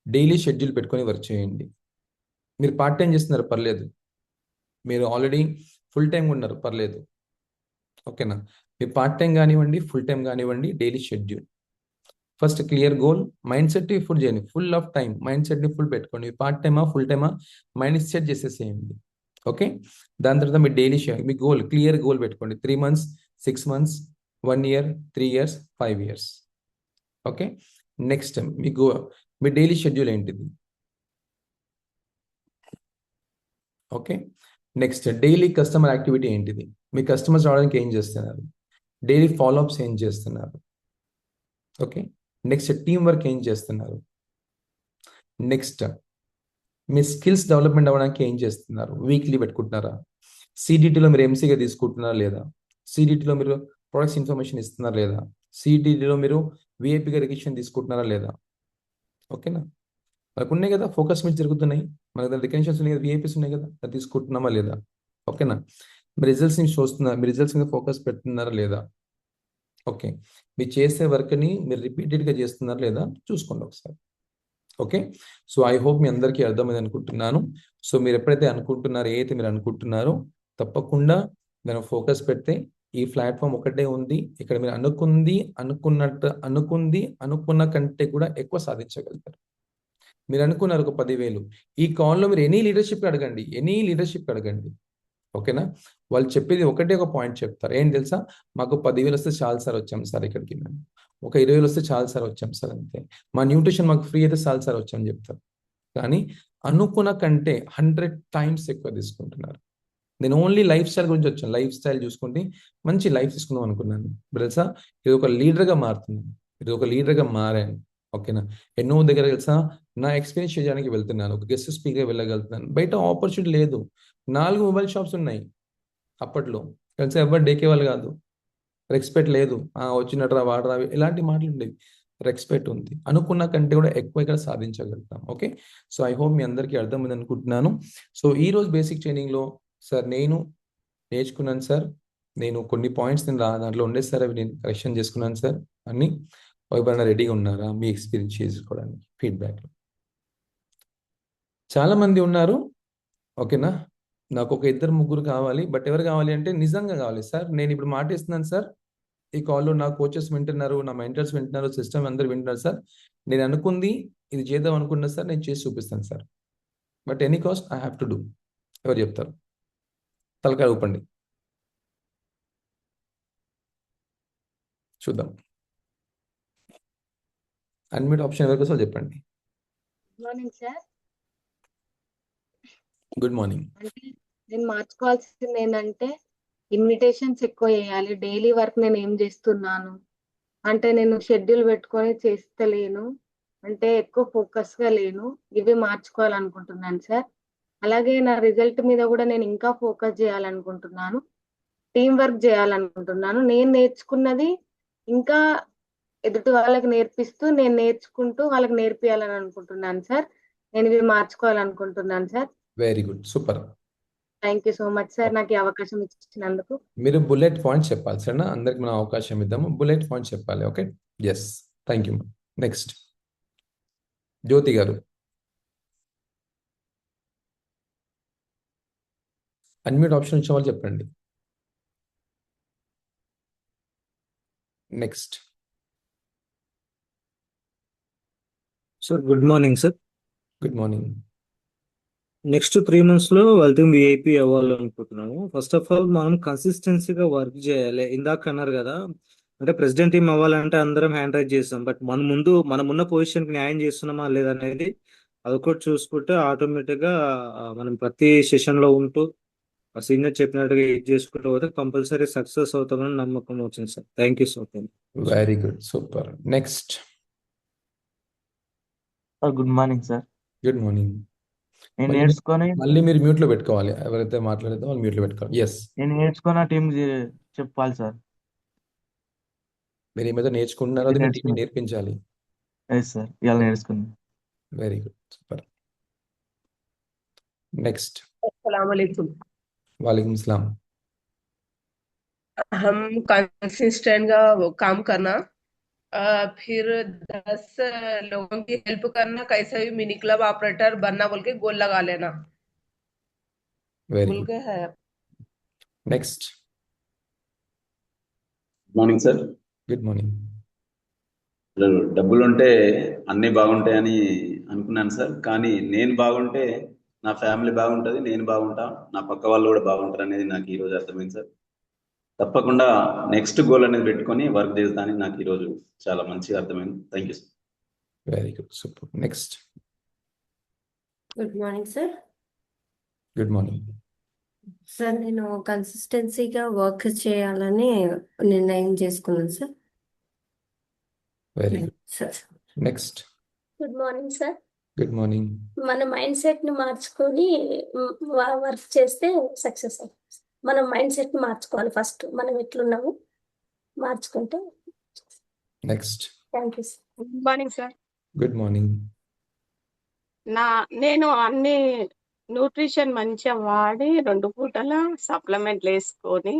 డైలీ షెడ్యూల్ పెట్టుకొని వర్క్ చేయండి. మీరు పార్ట్ టైం చేస్తున్నారు పర్లేదు, మీరు ఆల్రెడీ ఫుల్ టైం ఉన్నారు పర్లేదు, ఓకేనా? మీరు పార్ట్ టైం కానివ్వండి, ఫుల్ టైం కానివ్వండి, daily schedule. First clear goal, mind set full చేయండి, ఫుల్ ఆఫ్ టైం మైండ్ సెట్ని ఫుల్ పెట్టుకోండి. పార్ట్ టైమా ఫుల్ టైమా మైండ్ సెట్ చేసేసేయండి, ఓకే? దాని తర్వాత మీ డైలీ మీ గోల్, క్లియర్ గోల్ పెట్టుకోండి. 3 months, 6 months, 1 year, 3 years, 5 years, okay? Next మీ డైలీ షెడ్యూల్ ఏంటిది? Okay, next daily customer activity ఏంటిది? మీ కస్టమర్స్ రావడానికి ఏం చేస్తున్నారు? డైలీ ఫాలోఅప్స్ ఏం చేస్తున్నారు? ఓకే, నెక్స్ట్ టీం వర్క్ ఏం చేస్తున్నారు? నెక్స్ట్ మీ స్కిల్స్ డెవలప్మెంట్ అవ్వడానికి ఏం చేస్తున్నారు? వీక్లీ పెట్టుకుంటున్నారా? సిడిటీలో మీరు ఎంసీగా తీసుకుంటున్నారా లేదా? సిడిటీలో మీరు ప్రొడక్ట్స్ ఇన్ఫర్మేషన్ ఇస్తున్నారా లేదా? సిడిటీలో మీరు విఐపిగా రికగ్నిషన్ తీసుకుంటున్నారా లేదా? ఓకేనా? మనకు ఉన్నాయి కదా, ఫోకస్ మీద జరుగుతున్నాయి, మనకు దాని రికగ్నిషన్స్ ఉన్నాయి కదా, విఐపీస్ ఉన్నాయి కదా, అది తీసుకుంటున్నామా లేదా? ఓకేనా? మీ రిజల్ట్స్ని చూస్తున్నారు, మీ రిజల్ట్స్ మీద ఫోకస్ పెడుతున్నారా లేదా? ఓకే, మీరు చేసే వర్క్ని మీరు రిపీటెడ్గా చేస్తున్నారా లేదా చూసుకోండి ఒకసారి, ఓకే? సో ఐ హోప్ మీ అందరికీ అర్థమైంది అనుకుంటున్నాను. సో మీరు ఎప్పుడైతే అనుకుంటున్నారో, ఏదైతే మీరు అనుకుంటున్నారో తప్పకుండా దాని ఫోకస్ పెడితే ఈ ప్లాట్ఫామ్ ఒకటే ఉంది, ఇక్కడ మీరు అనుకున్న కంటే కూడా ఎక్కువ సాధించగలుగుతారు. మీరు అనుకున్నారు ఒక 10,000, ఈ కాల్లో మీరు ఎనీ లీడర్షిప్ అడగండి, ఓకేనా? వాళ్ళు చెప్పేది ఒకటే ఒక పాయింట్ చెప్తారు, ఏం తెలుసా? మాకు 10,000 వస్తే చాలు సార్, వచ్చాం సార్ ఇక్కడికి, మేము ఒక 20,000 వస్తే చాలు సార్, వచ్చాం సార్, అంతే. మా న్యూట్రిషన్ మాకు ఫ్రీ అయితే చాలు సార్, వచ్చామని చెప్తారు. కానీ అనుకున్న కంటే 100 times ఎక్కువ తీసుకుంటున్నారు. నేను ఓన్లీ లైఫ్ స్టైల్ గురించి వచ్చాను, లైఫ్ స్టైల్ చూసుకుంటే మంచి లైఫ్ తీసుకుందాం అనుకున్నాను. తెలుసా, ఇది ఒక లీడర్గా మారుతున్నాను, ఇది ఒక లీడర్గా మారాను, ఓకేనా? ఎన్నో దగ్గర తెలుసా నా ఎక్స్పీరియన్స్ చేయడానికి వెళ్తున్నాను, ఒక గెస్ట్ స్పీకర్ వెళ్ళగలుగుతున్నాను. బయట ఆపర్చునిటీ లేదు, 4 మొబైల్ షాప్స్ ఉన్నాయి అప్పట్లో, కలిసి ఎవరు డేకే వాళ్ళు కాదు, రెస్పెక్ట్ లేదు, వచ్చినట్రా వాడరా ఇలాంటి మాటలు ఉండేవి. రెస్పెక్ట్ ఉంది, అనుకున్న కంటే కూడా ఎక్కువ ఇక్కడ సాధించగలుగుతాం, ఓకే? సో ఐ హోప్ మీ అందరికీ అర్థమైంది అనుకుంటున్నాను. సో ఈరోజు బేసిక్ ట్రైనింగ్లో సార్ నేను నేర్చుకున్నాను సార్, నేను కొన్ని పాయింట్స్ దాంట్లో ఉండే సార్, అవి నేను కరెక్షన్ చేసుకున్నాను సార్ అన్ని. ఎవరైనా రెడీగా ఉన్నారా మీ ఎక్స్పీరియన్స్ చేసుకోవడానికి ఫీడ్బ్యాక్? చాలా మంది ఉన్నారు. ఓకేనా, నాకు ఒక 2-3 కావాలి. బట్ ఎవరు కావాలి అంటే నిజంగా కావాలి సార్. నేను ఇప్పుడు మాట ఇస్తున్నాను సార్, ఈ కాల్లో నా కోచెస్ వింటున్నారు, నా మెంటర్స్ వింటున్నారు, సిస్టమ్ అందరు వింటున్నారు సార్. నేను అనుకుంది ఇది చేద్దాం అనుకున్నా సార్, నేను చేసి చూపిస్తాను sir. But any cost I have to do. ఎవరు చెప్తారు? తలకాయ ఊపండి, చూద్దాం. అన్మ్యూట్ ఆప్షన్ ఎవరికి వస్తుందో చెప్పండి. Morning sir. Good morning. అంటే నేను మార్చుకోవాల్సింది ఏంటంటే ఇన్విటేషన్స్ ఎక్కువ చేయాలి. డైలీ వర్క్ నేను ఏం చేస్తున్నాను అంటే నేను షెడ్యూల్ పెట్టుకొని చేస్తలేను, అంటే ఎక్కువ ఫోకస్ గా లేను. ఇవి మార్చుకోవాలనుకుంటున్నాను సార్. అలాగే నా రిజల్ట్ మీద కూడా నేను ఇంకా ఫోకస్ చేయాలనుకుంటున్నాను. టీం వర్క్ చేయాలనుకుంటున్నాను. నేను నేర్చుకున్నది ఇంకా ఎదుటి వాళ్ళకి నేర్పిస్తూ నేను నేర్చుకుంటూ వాళ్ళకి నేర్పియాలని అనుకుంటున్నాను సార్. నేను ఇవి మార్చుకోవాలనుకుంటున్నాను sir. Very good, super. Thank you so much sir, నాకు ఈ అవకాశం ఇచ్చినందుకు. మీరు బుల్లెట్ పాయింట్స్ చెప్పాలి సరేనా? అందరికి మనం అవకాశం ఇద్దాము, బుల్లెట్ పాయింట్స్ చెప్పాలి. Okay, yes, thank you. Next Jyothi గారు. అన్మ్యూట్ ఆప్షన్ ఇచ్చే వాళ్ళు చెప్పండి. Next sir good morning sir. Good morning. Next 3 months లో వెల్తింగ్ విఐపి అవ్వాలనుకుంటున్నాము. ఫస్ట్ ఆఫ్ ఆల్ మనం కన్సిస్టెన్సీగా వర్క్ చేయాలి. ఇందాక అన్నారు కదా, అంటే ప్రెసిడెంట్ టీం అవ్వాలంటే అందరం హ్యాండ్ రైజ్ చేస్తాం, బట్ మనం ఉన్న పొజిషన్కి న్యాయం చేస్తున్నామా లేదనేది అదొకటి చూసుకుంటే ఆటోమేటిక్గా మనం ప్రతి సెషన్లో ఉంటూ సీనియర్ చెప్పినట్టుగా ఇది చేసుకుంటూ పోతే కంపల్సరీ సక్సెస్ అవుతామని నమ్మకం వచ్చింది sir. Thank you so much. Very good, super. Next good morning sir. Good morning. నేను నేర్చుకొని మళ్ళీ మీరు మ్యూట్ లో పెట్టుకోవాలి, ఎవరైతే మాట్లాడేదో వాళ్ళు మ్యూట్ లో పెట్టుకోవాలి. ఎస్, నేను నేర్చుకున్న టీం చెప్పాలి సార్. మీరు ఏమైతే నేర్చుకుంటున్నారో అది మీ team కి నేర్పించాలి. ఎస్ సార్, ఇవాళ నేర్చుకున్నాను. Very good, super. నెక్స్ట్ अस्सलाम वालेकुम। वालेकुम सलाम. हम कंसिस्टेंट का वो काम करना, फिर 10 लोगों की हेल्प करना, कैसे भी मिनी क्लब ऑपरेटर बनना बोल के गोल लगा लेना వెరీ बोल గుడ్. के है। Next morning sir. Good morning. డబ్బులు ఉంటే అన్నీ బాగుంటాయని అనుకున్నాను సార్, కానీ నేను బాగుంటే నా ఫ్యామిలీ బాగుంటుంది, నేను బాగుంటా, నా పక్క వాళ్ళు కూడా బాగుంటారు అనేది నాకు ఈరోజు అర్థమైంది సార్. తప్పకుండా నెక్స్ట్ గోల్ అనేది పెట్టుకొని వర్క్ చేస్తానని నాకు ఈరోజు చాలా మంచిగా అర్థమైంది. Thank you sir. Very good, super. Next good morning sir. Good morning. Sir నేను కన్సిస్టెన్సీగా వర్క్ చేయాలని నిర్ణయం చేసుకున్నాను sir. Very good. Sir next good morning sir. Good morning. మన మైండ్ సెట్ ని మార్చుకొని వర్క్ చేస్తే సక్సెస్ అవుతుంది. మన మైండ్ సెట్ ని మార్చుకోవాలి ఫస్ట్, మనం ఎట్లున్నాము మార్చుకుంటే. Next thank you sir. Good morning sir. Good morning. నేను అన్ని న్యూట్రిషన్ మంచిగా వాడి 2 పూటల సప్లిమెంట్లు వేసుకొని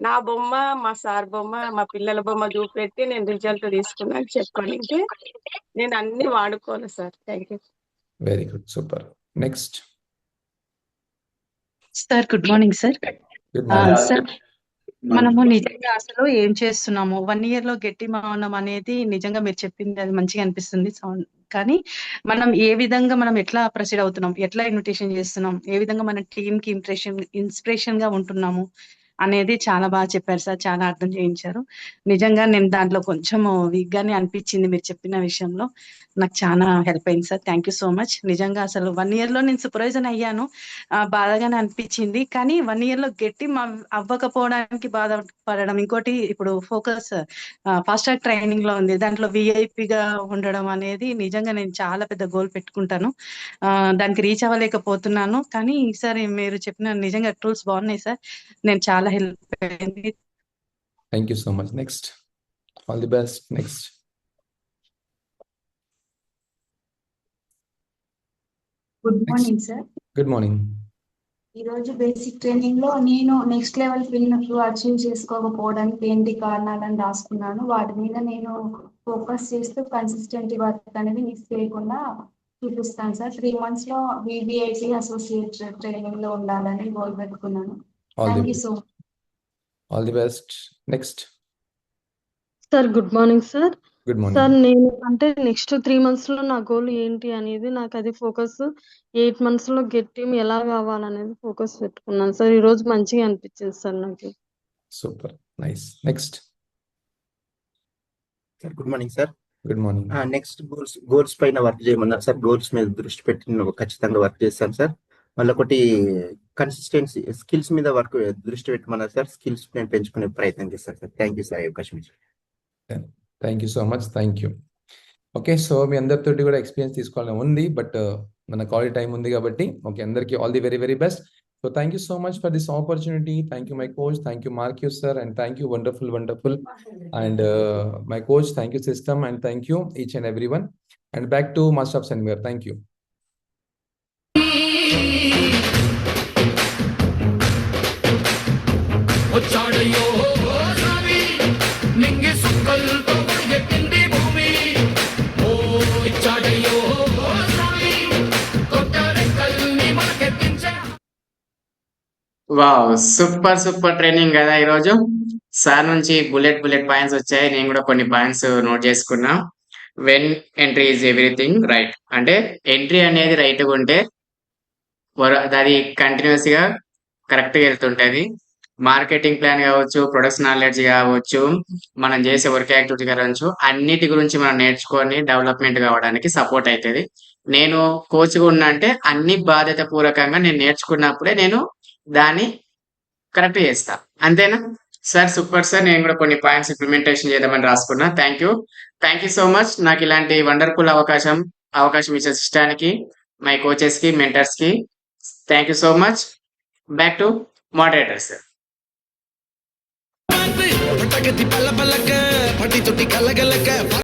నా బొమ్మ, మా సార్ బొమ్మ, మా పిల్లల బొమ్మ చూపెట్టి నేను రిజల్ట్ తీసుకున్నాను చెప్పాలంటే నేను అన్ని వాడుకోను sir. Thank you. Very good, super. Next sir good morning sir. Good morning. Sir మనము నిజంగా అసలు ఏం చేస్తున్నాము 1 year లో గట్టి మౌనం అనేది నిజంగా మీరు చెప్పింది అది మంచిగా అనిపిస్తుంది సౌండ్. కానీ మనం ఏ విధంగా మనం ఎట్లా ప్రొసీడ్ అవుతున్నాం, ఎట్లా ఇన్విటేషన్ చేస్తున్నాం, ఏ విధంగా మన టీమ్ కి ఇన్స్పిరేషన్ గా ఉంటున్నాము అనేది చాలా బాగా చెప్పారు సార్. చాలా అర్థం చేయించారు. నిజంగా నేను దాంట్లో కొంచెం వీక్ గానే అనిపించింది మీరు చెప్పిన విషయంలో. నాకు చాలా హెల్ప్ అయింది sir. Thank you so much. నిజంగా అసలు 1 year లో నేను సూపర్వైజర్ అయ్యాను, బాధగానే అనిపించింది. కానీ 1 year లో గట్టి అవ్వకపోవడానికి బాధపడడం, ఇంకోటి ఇప్పుడు ఫోకస్ ఫాస్ట్ ట్రాక్ ట్రైనింగ్ లో ఉంది, దాంట్లో విఐపిగా ఉండడం అనేది నిజంగా నేను చాలా పెద్ద గోల్ పెట్టుకుంటాను. దానికి రీచ్ అవ్వలేకపోతున్నాను. కానీ ఈసారి మీరు చెప్పిన నిజంగా టూల్స్ బాగున్నాయి సార్. నేను చాలా హెల్ప్ అయింది. Thank you so much. Next all the best. Next good morning sir. Good morning. ఈ రోజు బేసిక్ ట్రైనింగ్ లో నేను నెక్స్ట్ లెవెల్ పిల్లలకు అచీవ్ చేసుకోకపోవడానికి ఏంటి కారణాలని రాసుకున్నాను. వాటి మీద నేను ఫోకస్ చేస్తూ కన్సిస్టెంట్ వర్క్ అనేది మిస్ చేయకుండా చూపిస్తాను సార్. 3 months లో VVIP అసోసియేట్ ట్రైనింగ్ లో ఉండాలని గోల్ పెట్టుకున్నాను. All the thank you best. So much. All the best. Next. Sir good morning sir. Good sir morning. నేను అంటే నెక్స్ట్ 3 months లో నా గోల్ ఏంటి అనేది నాకు అది ఫోకస్ 8 months లో గెట్ టీమ్ ఎలా కావాలనేది ఫోకస్ పెట్టుకున్నాను సార్. ఈ రోజు మంచిగా అనిపించింది సార్ నాకు. Super. Nice. Next. Sir good morning sir. Good morning. Next goals పైన వర్క్ చేయమన్నారు సార్. గోల్స్ మీద దృష్టి పెట్టి నేను ఖచ్చితంగా వర్క్ చేస్తాను సార్. మళ్ళీ ఒకటి కన్సిస్టెన్సీ స్కిల్స్ మీద దృష్టి పెట్టమన్నారు సార్. స్కిల్స్ నేను పెంచుకునే ప్రయత్నం చేస్తాను సార్. థ్యాంక్ యూ సార్ ఈ అవకాశం ఇచ్చారు. Thank you so much. Thank you. Okay, so మీ అందరితోటి కూడా ఎక్స్పీరియన్స్ తీసుకోవాలని ఉంది, బట్ మన కాలేజ్ టైం ఉంది కాబట్టి ఓకే, అందరికీ all the very very best. So thank you so much for this opportunity. Thank you my coach, thank you Marcus sir, and thank you wonderful and my coach, thank you system, and thank you each and every one. And back to master of సెన్వేర్. Thank you. వచ్చాడయ్యో స్వామి నింగి సుక్కలతో ఎత్తింది భూమి. ఓ ఇచ్చాడయ్యో స్వామి కొత్త రెక్కల్ని మనకెత్తించే. వావ్, సూపర్ ట్రైనింగ్ కదా ఈరోజు. సార్ నుంచి బుల్లెట్ పాయింట్స్ వచ్చాయి. నేను కూడా కొన్ని పాయింట్స్ నోట్ చేసుకున్నా. When entry is everything right, అంటే ఎంట్రీ అనేది రైట్ గా ఉంటే అది కంటిన్యూస్ గా కరెక్ట్ గా వెళ్తుంటది. మార్కెటింగ్ ప్లాన్ కావచ్చు, ప్రొడక్ట్స్ నాలెడ్జ్ కావచ్చు, మనం చేసే వర్క్ యాక్టివిటీ కావచ్చు, అన్నిటి గురించి మనం నేర్చుకొని డెవలప్మెంట్ కావడానికి సపోర్ట్ అవుతుంది. నేను కోచ్గా ఉన్నా అంటే అన్ని బాధ్యత పూర్వకంగా నేను నేర్చుకున్నప్పుడే నేను దాన్ని కరెక్ట్ చేస్తా. అంతేనా సార్? Super sir. నేను కూడా కొన్ని పాయింట్స్ ఇంప్లిమెంటేషన్ చేద్దామని రాసుకున్నా. Thank you so much. నాకు ఇలాంటి వండర్ఫుల్ అవకాశం ఇచ్చే సిస్టానికి, మై కోచెస్ కి, మెంటర్స్ కి thank you so much. Back to moderator sir. పటగతి పల్లపల్లక పటి తొట్టి కలగలక